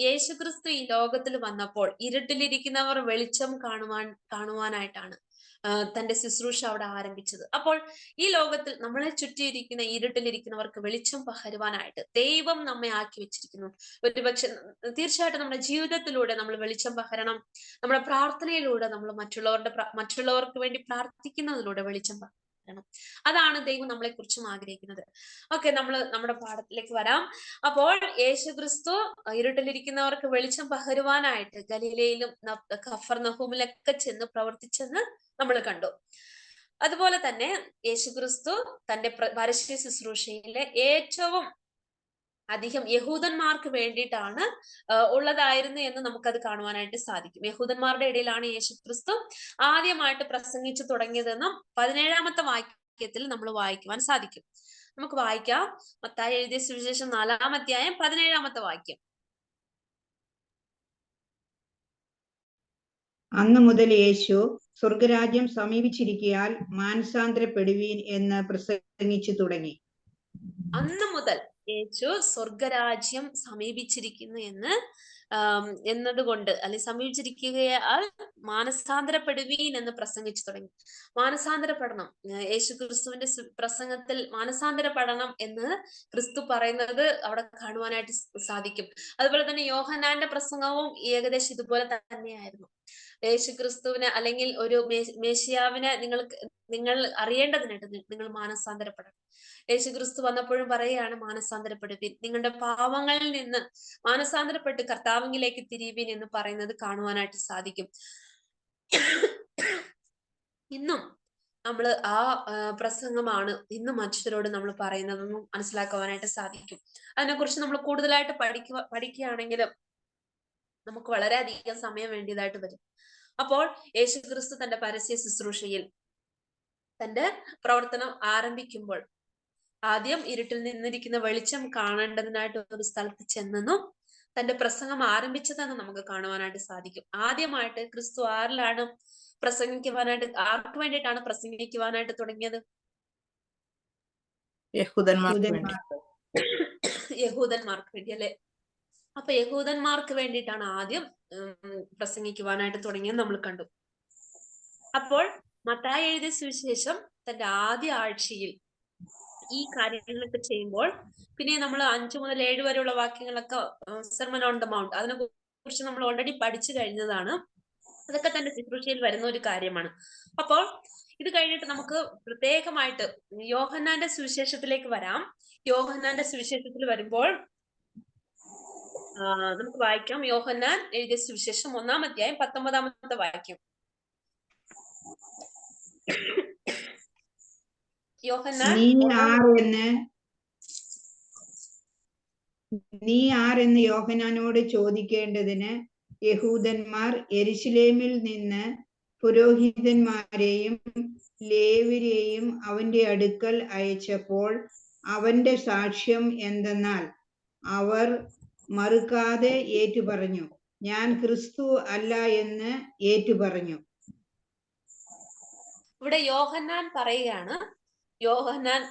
യേശു ക്രിസ്തു ഈ ലോകത്തിൽ വന്നപ്പോൾ ഇരുട്ടിലിരിക്കുന്നവർ വെളിച്ചം കാണുവാനായിട്ടാണ് തന്റെ ശുശ്രൂഷ അവിടെ ആരംഭിച്ചത്. അപ്പോൾ ഈ ലോകത്തിൽ നമ്മളെ ചുറ്റിയിരിക്കുന്ന ഇരുട്ടിലിരിക്കുന്നവർക്ക് വെളിച്ചം പകരുവാനായിട്ട് ദൈവം നമ്മെ ആക്കി വെച്ചിരിക്കുന്നു. ഒരുപക്ഷെ തീർച്ചയായിട്ടും നമ്മുടെ ജീവിതത്തിലൂടെ നമ്മൾ വെളിച്ചം പകരണം. നമ്മുടെ പ്രാർത്ഥനയിലൂടെ നമ്മൾ മറ്റുള്ളവർക്ക് വേണ്ടി പ്രാർത്ഥിക്കുന്നതിലൂടെ വെളിച്ചം പകരണം. അതാണ് ദൈവം നമ്മളെ കുറിച്ചും ആഗ്രഹിക്കുന്നത്. ഓക്കെ, നമ്മുടെ പാഠത്തിലേക്ക് വരാം. അപ്പോൾ യേശു ക്രിസ്തു ഇരുട്ടിലിരിക്കുന്നവർക്ക് വെളിച്ചം പകരുവാനായിട്ട് ഗലീലയിലും ഖഫർനഹൂമിലൊക്കെ ചെന്ന് പ്രവർത്തിച്ചെന്ന് നമ്മൾ കണ്ടു. അതുപോലെ തന്നെ യേശു ക്രിസ്തു തന്റെ പരസ്യ ശുശ്രൂഷയിലെ ഏറ്റവും അധികം യഹൂദന്മാർക്ക് വേണ്ടിയിട്ടാണ് ഉള്ളതായിരുന്നു എന്ന് നമുക്കത് കാണുവാനായിട്ട് സാധിക്കും. യഹൂദന്മാരുടെ ഇടയിലാണ് യേശു ക്രിസ്തു ആദ്യമായിട്ട് പ്രസംഗിച്ചു തുടങ്ങിയതെന്നും 17-ാമത്തെ വാക്യത്തിൽ നമ്മൾ വായിക്കുവാൻ സാധിക്കും. നമുക്ക് വായിക്കാം. മത്തായി എഴുതിയ സുവിശേഷം 4-ാം അധ്യായം 17-ാമത്തെ വാക്യം. അന്നു മുതൽ യേശു സ്വർഗരാജ്യം സമീപിച്ചിരിക്കയാൽ മാനസാന്തരപ്പെടുവീൻ എന്ന് പ്രസംഗിച്ചു തുടങ്ങി. അന്ന് മുതൽ യേശു സ്വർഗരാജ്യം സമീപിച്ചിരിക്കുന്നു എന്ന് എന്നതുകൊണ്ട് അല്ലെങ്കിൽ സമീപിച്ചിരിക്കുകയാൽ മാനസാന്തരപ്പെടുവീൻ എന്ന് പ്രസംഗിച്ചു തുടങ്ങി. മാനസാന്തരപ്പെടണം. യേശു ക്രിസ്തുവിന്റെ പ്രസംഗത്തിൽ മാനസാന്തരപ്പെടണം എന്ന് ക്രിസ്തു പറയുന്നത് അവിടെ കാണുവാനായിട്ട് സാധിക്കും. അതുപോലെ തന്നെ യോഹന്നാന്റെ പ്രസംഗവും ഏകദേശം ഇതുപോലെ തന്നെയായിരുന്നു. യേശു ക്രിസ്തുവിനെ അല്ലെങ്കിൽ ഒരു മേശിയാവിനെ നിങ്ങൾ അറിയേണ്ടതിനായിട്ട് നിങ്ങൾ മാനസാന്തരപ്പെടണം. യേശു ക്രിസ്തു വന്നപ്പോഴും പറയുകയാണ് മാനസാന്തരപ്പെടുവീൻ, നിങ്ങളുടെ പാവങ്ങളിൽ നിന്ന് മാനസാന്തരപ്പെട്ട് കർത്താവിലേക്ക് തിരിയുവീൻ എന്ന് പറയുന്നത് കാണുവാനായിട്ട് സാധിക്കും. ഇന്നും നമ്മൾ ആ പ്രസംഗമാണ് ഇന്ന് മനുഷ്യരോട് നമ്മൾ പറയുന്നതെന്നും മനസ്സിലാക്കുവാനായിട്ട് സാധിക്കും. അതിനെക്കുറിച്ച് നമ്മൾ കൂടുതലായിട്ട് പഠിക്കുകയാണെങ്കിൽ നമുക്ക് വളരെയധികം സമയം വേണ്ടിയതായിട്ട് വരും. അപ്പോൾ യേശു ക്രിസ്തു തന്റെ പരസ്യ ശുശ്രൂഷയിൽ തന്റെ പ്രവർത്തനം ആരംഭിക്കുമ്പോൾ ആദ്യം ഇരുട്ടിൽ നിന്നിരിക്കുന്ന വെളിച്ചം കാണേണ്ടതിനായിട്ട് ഒരു സ്ഥലത്ത് ചെന്നെന്നും തന്റെ പ്രസംഗം ആരംഭിച്ചതെന്ന് നമുക്ക് കാണുവാനായിട്ട് സാധിക്കും. ആദ്യമായിട്ട് ക്രിസ്തു ആരിലാണ് പ്രസംഗിക്കുവാനായിട്ട്, ആർക്ക് വേണ്ടിയിട്ടാണ് പ്രസംഗിക്കുവാനായിട്ട് തുടങ്ങിയത്? യഹൂദന്മാർക്ക് വേണ്ടി അല്ലെ? അപ്പൊ യഹൂദന്മാർക്ക് വേണ്ടിയിട്ടാണ് ആദ്യം പ്രസംഗിക്കുവാനായിട്ട് തുടങ്ങിയത് നമ്മൾ കണ്ടു. അപ്പോൾ മത്തായി എഴുതിയ സുവിശേഷം തന്റെ ആദ്യ ആഴ്ചയിൽ ഈ കാര്യങ്ങളൊക്കെ ചെയ്യുമ്പോൾ, പിന്നെ നമ്മൾ 5 മുതൽ 7 വരെയുള്ള വാക്യങ്ങളൊക്കെ സെർമൺ ഓൺ ദ മൗണ്ട്, അതിനെ കുറിച്ച് നമ്മൾ ഓൾറെഡി പഠിച്ചു കഴിഞ്ഞതാണ്. അതൊക്കെ തന്റെ ശുശ്രൂഷയിൽ വരുന്ന ഒരു കാര്യമാണ്. അപ്പോൾ ഇത് കഴിഞ്ഞിട്ട് നമുക്ക് പ്രത്യേകമായിട്ട് യോഹന്നാന്റെ സുവിശേഷത്തിലേക്ക് വരാം. യോഹന്നാന്റെ സുവിശേഷത്തിൽ വരുമ്പോൾ നമുക്ക് വായിക്കാം. യോഹന്നാൻ എഴുതിയ സുവിശേഷം 1-ാം അധ്യായം 19-ാമത്തെ വാക്യം. യോഹന്നാൻ നീ ആരെന്ന് യോഹന്നാനോട് ചോദിക്കേണ്ടതിന് യഹൂദന്മാർ യെരുശലേമിൽ നിന്ന് പുരോഹിതന്മാരെയും ലേവ്യരെയും അവന്റെ അടുക്കൽ അയച്ചപ്പോൾ അവന്റെ സാക്ഷ്യം എന്തെന്നാൽ അവർ മറുക്കാതെ ഏറ്റുപറഞ്ഞു, ഞാൻ ക്രിസ്തു അല്ല എന്ന് ഏറ്റുപറഞ്ഞു. ഇവിടെ യോഹന്നാൻ പറയുകയാണ്, യോഹന്നാൻ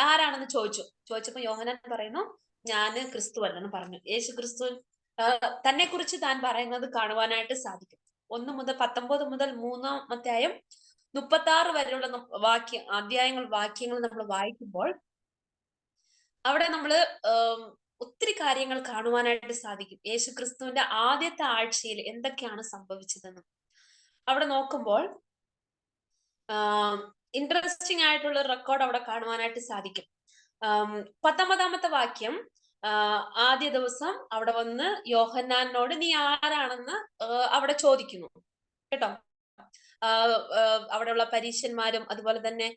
ആരാണെന്ന് ചോദിച്ചപ്പോ യോഹന്നാൻ പറയുന്നു, ഞാന് ക്രിസ്തു അല്ലെന്ന് പറഞ്ഞു. യേശു ക്രിസ്തു തന്നെ കുറിച്ച് താൻ പറയുന്നത് കാണുവാനായിട്ട് സാധിക്കും. 1 മുതൽ 19 മുതൽ 3-ാം അധ്യായം 36 വരെയുള്ള വാക്യങ്ങൾ നമ്മൾ വായിക്കുമ്പോൾ അവിടെ നമ്മൾ ഒത്തിരി കാര്യങ്ങൾ കാണുവാനായിട്ട് സാധിക്കും. യേശു ക്രിസ്തുവിന്റെ ആദ്യത്തെ ആഴ്ചയിൽ എന്തൊക്കെയാണ് സംഭവിച്ചതെന്ന് അവിടെ നോക്കുമ്പോൾ ഇൻട്രസ്റ്റിംഗ് ആയിട്ടുള്ള റെക്കോർഡ് അവിടെ കാണുവാനായിട്ട് സാധിക്കും. 19-ാമത്തെ വാക്യം, ആദ്യ ദിവസം അവിടെ വന്ന് യോഹന്നാനോട് നീ ആരാണെന്ന് അവിടെ ചോദിക്കുന്നു കേട്ടോ. അവിടെയുള്ള പരീശന്മാരും അതുപോലെ തന്നെ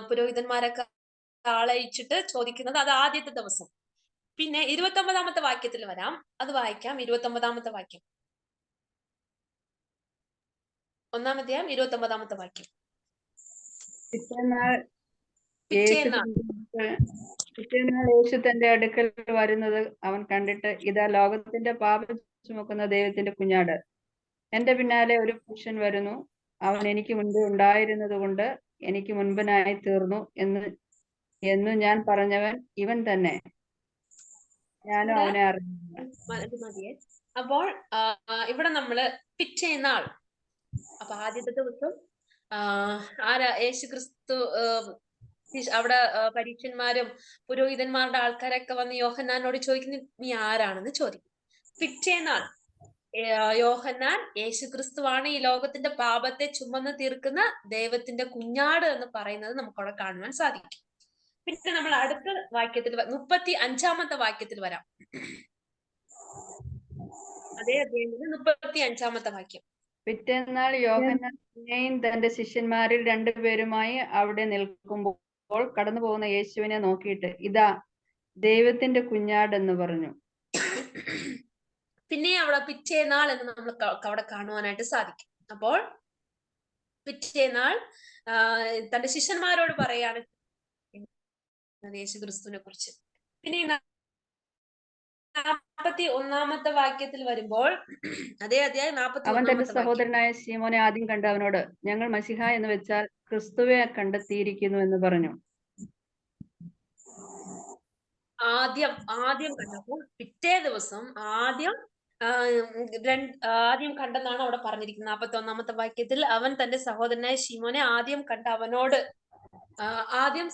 പുരോഹിതന്മാരൊക്കെ ആളയിച്ചിട്ട് ചോദിക്കുന്നത് അത് ആദ്യത്തെ ദിവസം. പിന്നെ 29-ാമത്തെ വാക്യത്തിൽ വരാം, അത് വായിക്കാം. 29-ാമത്തെ വാക്യം, 1-ാം അധ്യായം 29-ാമത്തെ വാക്യം. പിറ്റേന്നാൾ യേശു തന്റെ അടുക്കൽ വരുന്നത് അവൻ കണ്ടിട്ട്, ഇതാ ലോകത്തിന്റെ പാപം ചുമക്കുന്ന ദൈവത്തിന്റെ കുഞ്ഞാട്, എന്റെ പിന്നാലെ ഒരു പുരുഷൻ വരുന്നു, അവൻ എനിക്ക് മുൻപ് ഉണ്ടായിരുന്നത് കൊണ്ട് എനിക്ക് മുൻപനായി തീർന്നു എന്നു ഞാൻ പറഞ്ഞവൻ ഇവൻ തന്നെ, ഞാനും അവനെ അറിയുന്നു. അപ്പോൾ ഇവിടെ നമ്മള് പിറ്റേന്നാൾ, അപ്പൊ ആദ്യത്തെ ദിവസം യേശു ക്രിസ്തു അവിടെ പരീക്ഷന്മാരും പുരോഹിതന്മാരുടെ ആൾക്കാരൊക്കെ വന്ന് യോഹന്നാനോട് ചോദിക്കുന്നു, നീ ആരാണെന്ന് ചോദിക്കും. പിറ്റേന്നാൾ യോഹന്നാൻ യേശു ക്രിസ്തുവാണ് ഈ ലോകത്തിന്റെ പാപത്തെ ചുമന്ന് തീർക്കുന്ന ദൈവത്തിന്റെ കുഞ്ഞാട് എന്ന് പറയുന്നത് നമുക്കവിടെ കാണുവാൻ സാധിക്കും. പിന്നെ നമ്മൾ അടുത്ത വാക്യത്തിൽ 35-ാമത്തെ വാക്യത്തിൽ വരാം. അതേ അധ്യായത്തിൽ 35-ാമത്തെ വാക്യം. പിറ്റേന്നാൾ യോഹന്നാൻ പിന്നെയും തന്റെ ശിഷ്യന്മാരിൽ 2 പേരുമായി അവിടെ നിൽക്കുമ്പോൾ കടന്നു പോകുന്ന യേശുവിനെ നോക്കിയിട്ട്, ഇതാ ദൈവത്തിന്റെ കുഞ്ഞാട് എന്ന് പറഞ്ഞു. പിന്നെ അവിടെ പിറ്റേന്നാൾ എന്ന് നമ്മൾ അവിടെ കാണുവാനായിട്ട് സാധിക്കും. അപ്പോൾ പിറ്റേന്നാൾ തന്റെ ശിഷ്യന്മാരോട് പറയാണ് യേശു ക്രിസ്തുവിനെ കുറിച്ച്. പിന്നെ 41-ാമത്തെ വാക്യത്തിൽ വരുമ്പോൾ അതേ അധ്യായം 41-ാമത്തെ അവൻ തന്റെ സഹോദരനായ ശീമോനെ ആദ്യം കണ്ട് അവനോട്, ഞങ്ങൾ മശിഹ എന്ന് വെച്ചാൽ ക്രിസ്തുവെ കണ്ടെത്തിയിരിക്കുന്നു എന്ന് പറഞ്ഞു. ആദ്യം കണ്ടപ്പോൾ പിറ്റേ ദിവസം ആദ്യം ആദ്യം കണ്ടെന്നാണ് അവിടെ പറഞ്ഞിരിക്കുന്നത്. 41-ാമത്തെ വാക്യത്തിൽ അവൻ തന്റെ സഹോദരനായ ശിമോനെ ആദ്യം കണ്ട അവനോട് ആദ്യം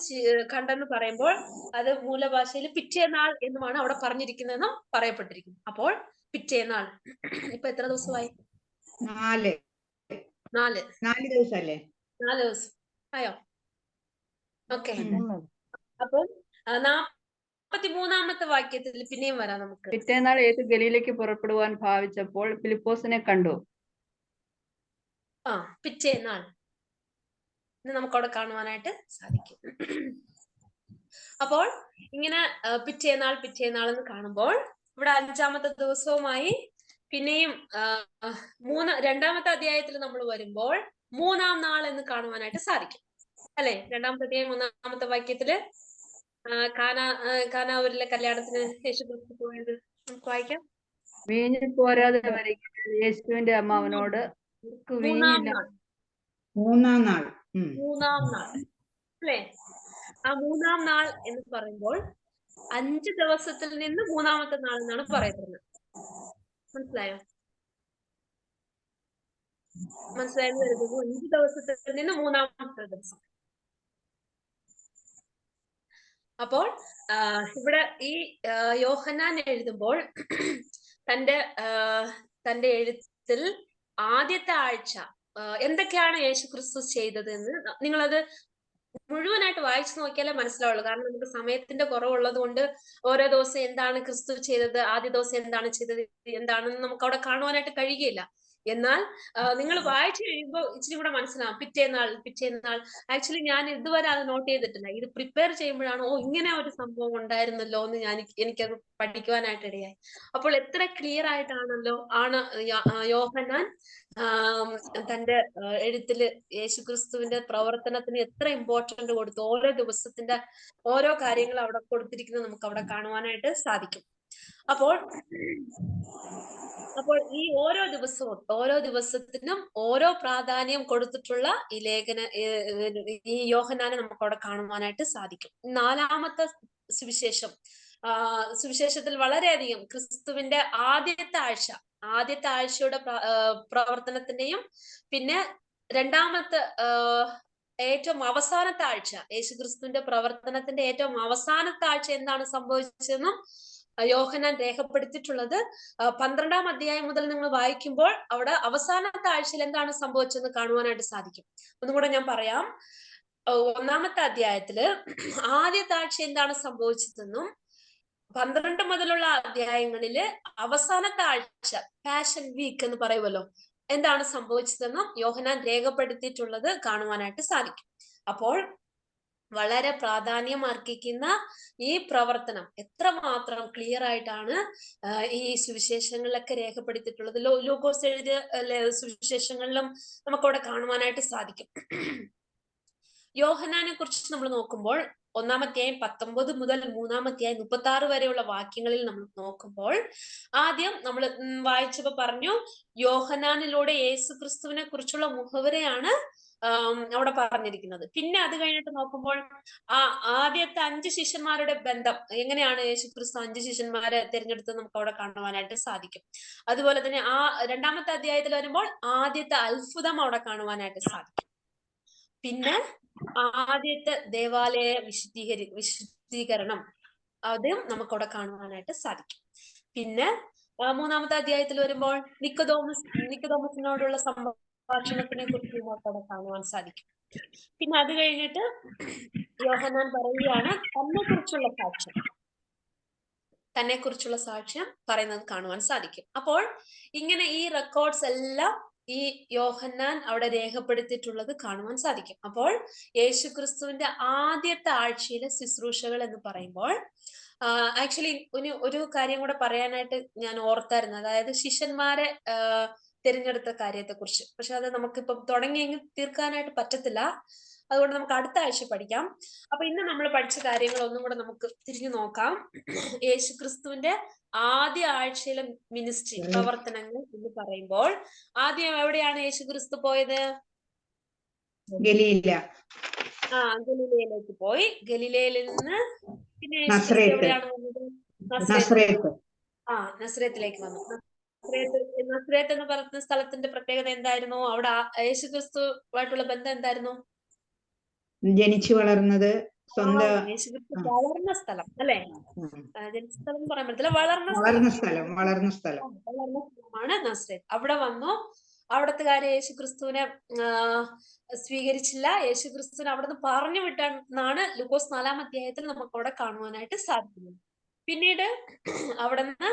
കണ്ടെന്ന് പറയുമ്പോൾ അത് മൂലഭാഷയിൽ പിറ്റേനാൾ എന്നുമാണ് അവിടെ പറഞ്ഞിരിക്കുന്നതെന്നും പറയപ്പെട്ടിരിക്കുന്നു. അപ്പോൾ പിറ്റേനാൾ ഇപ്പൊ എത്ര ദിവസമായി? 4 ദിവസമല്ലേ? 4 ദിവസം ആയോ? ഓക്കെ. അപ്പം 43-ാമത്തെ വാക്യത്തിൽ പിന്നെയും വരാം നമുക്ക്. പിറ്റേന്നാൾ യേശു ഗലീലയ്ക്ക് പുറപ്പെടുവാൻ ഭാവിച്ചപ്പോൾ ഫിലിപ്പോസിനെ കണ്ടു. പിറ്റേന്നാൾ നമുക്കവിടെ കാണുവാനായിട്ട് സാധിക്കും. അപ്പോൾ ഇങ്ങനെ പിറ്റേന്നാൾ എന്ന് കാണുമ്പോൾ ഇവിടെ 5-ാമത്തെ ദിവസവുമായി പിന്നെയും 2-ാമത്തെ അധ്യായത്തിൽ നമ്മൾ വരുമ്പോൾ 3-ാം നാൾ എന്ന് കാണുവാനായിട്ട് സാധിക്കും അല്ലെ? 2-ാമത്തെ അധ്യായം 3-ാമത്തെ വാക്യത്തില് കാനാവൂരിലെ കല്യാണത്തിന് യേശു ക്രിസ്തു പോയത് നമുക്ക് വായിക്കാം. വീഞ്ഞിൽ പോരാതെ വരികയാൽ യേശുവിന്റെ അമ്മ അവനോട് വീഞ്ഞില്ല. 3-ാം നാൾ അല്ലേ? ആ 3-ാം നാൾ എന്ന് പറയുമ്പോൾ 5 ദിവസത്തിൽ നിന്ന് 3-ാമത്തെ നാൾ എന്നാണ് പറയപ്പെടുന്നത്. മനസ്സിലായോ? 5 ദിവസത്തിൽ നിന്ന് 3-ാമത്തെ ദിവസം. അപ്പോൾ ഇവിടെ ഈ യോഹന്നാൻ എഴുതുമ്പോൾ തന്റെ എഴുത്തിൽ ആദ്യത്തെ ആഴ്ച എന്തൊക്കെയാണ് യേശു ക്രിസ്തു ചെയ്തത് എന്ന് നിങ്ങളത് മുഴുവനായിട്ട് വായിച്ചു നോക്കിയാലേ മനസ്സിലാവുള്ളൂ. കാരണം നമുക്ക് സമയത്തിന്റെ കുറവുള്ളത് കൊണ്ട് ഓരോ ദിവസം എന്താണ് ക്രിസ്തു ചെയ്തത്, ആദ്യ ദിവസം എന്താണ് ചെയ്തത്, എന്താണെന്ന് നമുക്ക് അവിടെ കാണുവാനായിട്ട് കഴിയുകയില്ല. എന്നാൽ നിങ്ങൾ വായിച്ചു കഴിയുമ്പോൾ ഇച്ചിരി കൂടെ മനസ്സിലാവും. പിറ്റേന്നാൾ ആക്ച്വലി ഞാൻ ഇതുവരെ അത് നോട്ട് ചെയ്തിട്ടില്ല. ഇത് പ്രിപ്പയർ ചെയ്യുമ്പോഴാണ് ഇങ്ങനെ ഒരു സംഭവം ഉണ്ടായിരുന്നല്ലോ എന്ന് എനിക്കത് പഠിക്കുവാനായിട്ട് ഇടയായി. അപ്പോൾ എത്ര ക്ലിയർ ആയിട്ടാണല്ലോ യോഹന്നാൻ തന്റെ എഴുത്തില് യേശുക്രിസ്തുവിന്റെ പ്രവർത്തനത്തിന് എത്ര ഇമ്പോർട്ടന്റ് കൊടുത്തു. ഓരോ ദിവസത്തിന്റെ ഓരോ കാര്യങ്ങൾ അവിടെ കൊടുത്തിരിക്കുന്നത് നമുക്ക് അവിടെ കാണുവാനായിട്ട് സാധിക്കും. അപ്പോൾ ഈ ഓരോ ദിവസത്തിനും ഓരോ പ്രാധാന്യം കൊടുത്തിട്ടുള്ള ഈ യോഹന്നാനെ നമുക്ക് അവിടെ കാണുവാനായിട്ട് സാധിക്കും. 4-ാമത്തെ സുവിശേഷത്തിൽ വളരെയധികം ക്രിസ്തുവിന്റെ ആദ്യത്തെ ആഴ്ചയുടെ പ്രവർത്തനത്തിന്റെയും പിന്നെ 2-ാമത്തെ ഏറ്റവും അവസാനത്തെ ആഴ്ച യേശുക്രിസ്തുവിന്റെ പ്രവർത്തനത്തിന്റെ ഏറ്റവും അവസാനത്തെ ആഴ്ച എന്താണ് സംഭവിച്ചതെന്നും യോഹന്നാൻ രേഖപ്പെടുത്തിയിട്ടുള്ളത് 12-ാം അധ്യായം മുതൽ നിങ്ങൾ വായിക്കുമ്പോൾ അവിടെ അവസാനത്തെ ആഴ്ചയിൽ എന്താണ് സംഭവിച്ചതെന്ന് കാണുവാനായിട്ട് സാധിക്കും. ഒന്നും കൂടെ ഞാൻ പറയാം. 1-ാമത്തെ അധ്യായത്തില് ആദ്യത്തെ ആഴ്ച എന്താണ് സംഭവിച്ചതെന്നും 12 മുതലുള്ള അധ്യായങ്ങളില് അവസാനത്തെ ആഴ്ച പാഷൻ വീക്ക് എന്ന് പറയുമല്ലോ, എന്താണ് സംഭവിച്ചതെന്നും യോഹന്നാൻ രേഖപ്പെടുത്തിയിട്ടുള്ളത് കാണുവാനായിട്ട് സാധിക്കും. അപ്പോൾ വളരെ പ്രാധാന്യം അർഹിക്കുന്ന ഈ പ്രവർത്തനം എത്രമാത്രം ക്ലിയർ ആയിട്ടാണ് ഈ സുവിശേഷങ്ങളിലൊക്കെ രേഖപ്പെടുത്തിയിട്ടുള്ളത്. ലൂക്കോസ് എഴുതിയ സുവിശേഷങ്ങളിലും നമുക്കവിടെ കാണുവാനായിട്ട് സാധിക്കും. യോഹന്നാനെ കുറിച്ച് നമ്മൾ നോക്കുമ്പോൾ 1-ാം അധ്യായം 19 മുതൽ 3-ാം അധ്യായം 36 വരെയുള്ള വാക്യങ്ങളിൽ നമ്മൾ നോക്കുമ്പോൾ ആദ്യം നമ്മൾ വായിച്ചപ്പോ പറഞ്ഞു യോഹന്നാനിലൂടെ യേശു ക്രിസ്തുവിനെ കുറിച്ചുള്ള മുഖവരെയാണ് അവിടെ പറഞ്ഞിരിക്കുന്നത്. പിന്നെ അത് കഴിഞ്ഞിട്ട് നോക്കുമ്പോൾ ആദ്യത്തെ 5 ശിഷ്യന്മാരുടെ ബന്ധം എങ്ങനെയാണ് യേശു ക്രിസ്തു 5 ശിഷ്യന്മാരെ തിരഞ്ഞെടുത്ത് നമുക്ക് അവിടെ കാണുവാനായിട്ട് സാധിക്കും. അതുപോലെ തന്നെ 2-ാമത്തെ അധ്യായത്തിൽ വരുമ്പോൾ ആദ്യത്തെ അത്ഭുതം അവിടെ കാണുവാനായിട്ട് സാധിക്കും. പിന്നെ ആദ്യത്തെ ദേവാലയ വിശുദ്ധീകരണം അതും നമുക്കവിടെ കാണുവാനായിട്ട് സാധിക്കും. പിന്നെ 3-ാമത്തെ അധ്യായത്തിൽ വരുമ്പോൾ നിക്കോദോമസിനോടുള്ള സംഭാഷണത്തിനെ കുറിച്ച് നമുക്കവിടെ കാണുവാൻ സാധിക്കും. പിന്നെ അത് കഴിഞ്ഞിട്ട് യോഹന്നാൻ പറയുകയാണ് തന്നെ കുറിച്ചുള്ള സാക്ഷ്യം പറയുന്നത് കാണുവാൻ സാധിക്കും. അപ്പോൾ ഇങ്ങനെ ഈ റെക്കോർഡ്സ് എല്ലാം ഈ യോഹന്നാൻ അവിടെ രേഖപ്പെടുത്തിയിട്ടുള്ളത് കാണുവാൻ സാധിക്കും. അപ്പോൾ യേശുക്രിസ്തുവിന്റെ ആദ്യത്തെ ആഴ്ചയിലെ ശുശ്രൂഷകൾ എന്ന് പറയുമ്പോൾ ആക്ച്വലി ഒരു കാര്യം കൂടെ പറയാനായിട്ട് ഞാൻ ഓർത്തായിരുന്നു. അതായത് ശിഷ്യന്മാരെ തിരഞ്ഞെടുത്ത കാര്യത്തെ കുറിച്ച്. പക്ഷെ അത് നമുക്കിപ്പം തുടങ്ങിയെങ്കിൽ തീർക്കാനായിട്ട് പറ്റത്തില്ല. അതുകൊണ്ട് നമുക്ക് അടുത്ത ആഴ്ച പഠിക്കാം. അപ്പൊ ഇന്ന് നമ്മൾ പഠിച്ച കാര്യങ്ങൾ ഒന്നും കൂടെ നമുക്ക് തിരിഞ്ഞു നോക്കാം. യേശുക്രിസ്തുവിന്റെ ആദ്യ ആഴ്ചയിലെ മിനിസ്ട്രി പ്രവർത്തനങ്ങൾ എന്ന് പറയുമ്പോൾ ആദ്യം എവിടെയാണ് യേശുക്രിസ്തു പോയത്? ഗലീലയിലേക്ക് പോയി. ഗലീലയിൽ നിന്ന് പിന്നെ എവിടെയാണ് വന്നത്? നസ്രത്തിലേക്ക് വന്നു. നസ്രേത്ത് എന്ന് പറയുന്ന സ്ഥലത്തിന്റെ പ്രത്യേകത എന്തായിരുന്നു? അവിടെ യേശുക്രിസ്തുവായിട്ടുള്ള ബന്ധം എന്തായിരുന്നു? ജനിച്ചു വളർന്നത് സ്വന്തം യേശുക്രിസ്തു ആ, വളർന്ന സ്ഥലം അല്ലെ? ഉം. ജനിച്ച സ്ഥലം എന്ന് പറയാൻ പറ്റില്ല, വളർന്ന സ്ഥലം. വളർന്ന സ്ഥലം വളർന്ന സ്ഥലമാണ് നസ്രേത്ത്. അവിടെ വന്നു. അവിടത്തുകാരെ യേശുക്രിസ്തുവിനെ സ്വീകരിച്ചില്ല. യേശുക്രിസ്തുവിനെ അവിടെ നിന്ന് പറഞ്ഞു വിട്ടെന്നാണ് ലൂക്കോസ് 4-ാം അധ്യായത്തിൽ നമുക്ക് അവിടെ കാണുവാനായിട്ട് സാധിക്കുന്നത്. പിന്നീട് അവിടെ നിന്ന്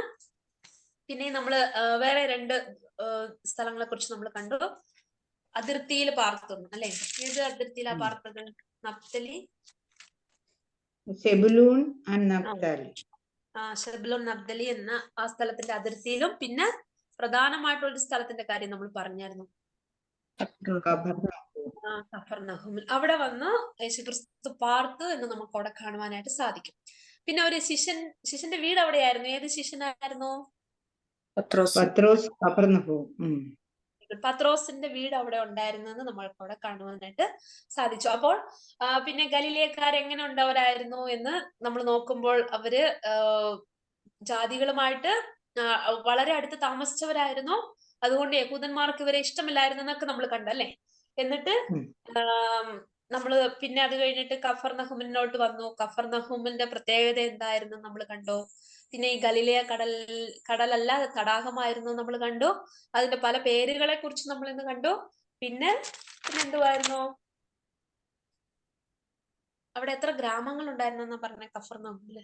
പിന്നെ നമ്മള് വേറെ 2 സ്ഥലങ്ങളെ കുറിച്ച് നമ്മൾ കണ്ടു. അതിർത്തിയിൽ പാർത്തുന്നു അല്ലെ? ഏത് അതിർത്തിയിലാ പാർത്തത്? നഫ്തലി, സെബുലൂൺ ആൻഡ് നഫ്താലി. ഷെബുലൂൺ, നഫ്തലി എന്ന ആ സ്ഥലത്തിന്റെ അതിർത്തിയിലും പിന്നെ പ്രധാനമായിട്ടുള്ള സ്ഥലത്തിന്റെ കാര്യം നമ്മൾ പറഞ്ഞായിരുന്നു, കഫർനഹൂമിൽ. അവിടെ വന്ന് യേശുക്രിസ്തു പാർത്തു എന്ന് നമുക്ക് അവിടെ കാണുവാനായിട്ട് സാധിക്കും. പിന്നെ ഒരു ശിഷ്യന്റെ വീട് അവിടെയായിരുന്നു. ഏത് ശിഷ്യനായിരുന്നു? പത്രോസ് കഫർനഹൂം. പത്രോസിന്റെ വീട് അവിടെ ഉണ്ടായിരുന്നു എന്ന് നമ്മൾക്ക് അവിടെ കാണുവാനായിട്ട് സാധിച്ചു. അപ്പോൾ പിന്നെ ഗലീലയക്കാർ എങ്ങനെ ഉണ്ടവരായിരുന്നു എന്ന് നമ്മൾ നോക്കുമ്പോൾ അവര് ജാതികളുമായിട്ട് വളരെ അടുത്ത് താമസിച്ചവരായിരുന്നു. അതുകൊണ്ട് യഹൂദന്മാർക്ക് ഇവരെ ഇഷ്ടമില്ലായിരുന്നു എന്നൊക്കെ നമ്മൾ കണ്ടല്ലേ. എന്നിട്ട് നമ്മള് പിന്നെ അത് കഴിഞ്ഞിട്ട് കഫർനഹൂമിനോട്ട് വന്നു. കഫർനഹൂമിന്റെ പ്രത്യേകത എന്തായിരുന്നു നമ്മൾ കണ്ടു. പിന്നെ ഈ ഗലീലയ കടലല്ല തടാകമായിരുന്നു നമ്മൾ കണ്ടു. അതിന്റെ പല പേരുകളെ കുറിച്ച് നമ്മൾ ഇന്ന് കണ്ടു. പിന്നെ എന്തുവായിരുന്നു അവിടെ? എത്ര ഗ്രാമങ്ങൾ ഉണ്ടായിരുന്നെന്നാ പറഞ്ഞ കഫർനഹൂമില്?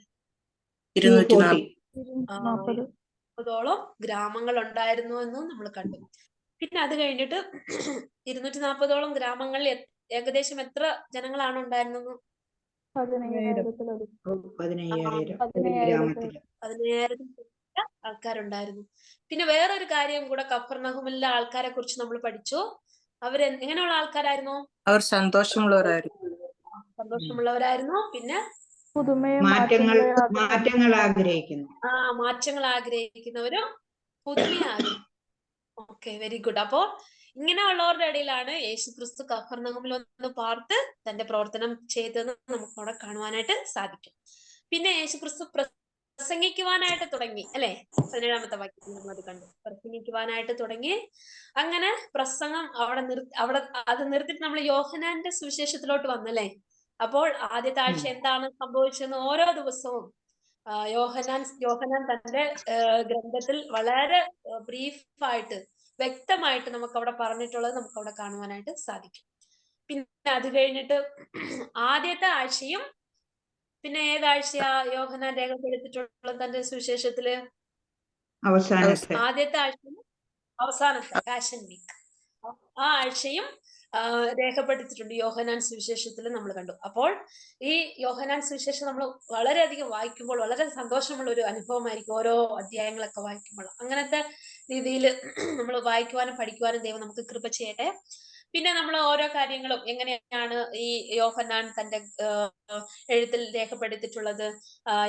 240ഓളം ഗ്രാമങ്ങൾ ഉണ്ടായിരുന്നു എന്നും നമ്മൾ കണ്ടു. പിന്നെ അത് കഴിഞ്ഞിട്ട് 240ഓളം ഗ്രാമങ്ങളിൽ ഏകദേശം എത്ര ജനങ്ങളാണ് ഉണ്ടായിരുന്നത്? 15,000 ആൾക്കാരുണ്ടായിരുന്നു. പിന്നെ വേറൊരു കാര്യം കൂടെ കഫർനഹൂമിലെ ആൾക്കാരെ കുറിച്ച് നമ്മൾ പഠിച്ചു. അവര് എങ്ങനെയുള്ള ആൾക്കാരായിരുന്നു? അവർ സന്തോഷമുള്ളവരായിരുന്നു. പിന്നെ മാറ്റങ്ങൾ ആഗ്രഹിക്കുന്നു. മാറ്റങ്ങൾ ആഗ്രഹിക്കുന്നവരും പുതുമയെ ആഗ്രഹിക്കുന്നു. Okay, very good. അപ്പോ ഇങ്ങനെയുള്ളവരുടെ ഇടയിലാണ് യേശുക്രിസ്തു കഫർനഹൂമിൽ ഒന്ന് പാർത്ത് തന്റെ പ്രവർത്തനം ചെയ്തതെന്ന് നമുക്ക് അവിടെ കാണുവാനായിട്ട് സാധിക്കും. പിന്നെ യേശുക്രിസ്തു പ്രസംഗിക്കുവാനായിട്ട് തുടങ്ങി അല്ലെ? 17-ാമത്തെ വാക്യത്തിൽ നമ്മൾ അത് കണ്ടു. പ്രസംഗിക്കുവാനായിട്ട് തുടങ്ങി. അങ്ങനെ പ്രസംഗം അവിടെ അത് നിർത്തിയിട്ട് നമ്മൾ യോഹന്നാന്റെ സുവിശേഷത്തിലോട്ട് വന്നല്ലേ. അപ്പോൾ ആദ്യത്തെ ആഴ്ച എന്താണ് സംഭവിച്ചതെന്ന് ഓരോ ദിവസവും യോഹന്നാൻ തന്റെ ഗ്രന്ഥത്തിൽ വളരെ ബ്രീഫായിട്ട് വ്യക്തമായിട്ട് നമുക്ക് അവിടെ പറഞ്ഞിട്ടുള്ളത് നമുക്ക് അവിടെ കാണുവാനായിട്ട് സാധിക്കും. പിന്നെ അത് കഴിഞ്ഞിട്ട് ആദ്യത്തെ ആഴ്ചയും പിന്നെ ഏതാഴ്ചയാ യോഹന്നാൻ രേഖപ്പെടുത്തിയിട്ടുള്ളത് തന്റെ സുവിശേഷത്തില്? ആദ്യത്തെ ആഴ്ചയും അവസാനത്തെ പാഷൻ വീക്ക്, ആ ആഴ്ചയും രേഖപ്പെടുത്തിയിട്ടുണ്ട് യോഹന്നാൻ സുവിശേഷത്തിൽ നമ്മൾ കണ്ടു. അപ്പോൾ ഈ യോഹന്നാൻ സുവിശേഷം നമ്മൾ വളരെയധികം വായിക്കുമ്പോൾ വളരെ സന്തോഷമുള്ള ഒരു അനുഭവമായിരിക്കും ഓരോ അധ്യായങ്ങളൊക്കെ വായിക്കുമ്പോൾ. അങ്ങനത്തെ രീതിയിൽ നമ്മൾ വായിക്കുവാനും പഠിക്കുവാനും ദൈവം നമുക്ക് കൃപ ചെയ്യട്ടെ. പിന്നെ നമ്മൾ ഓരോ കാര്യങ്ങളും എങ്ങനെയാണ് ഈ യോഹന്നാൻ തന്റെ എഴുത്തിൽ രേഖപ്പെടുത്തിയിട്ടുള്ളത്,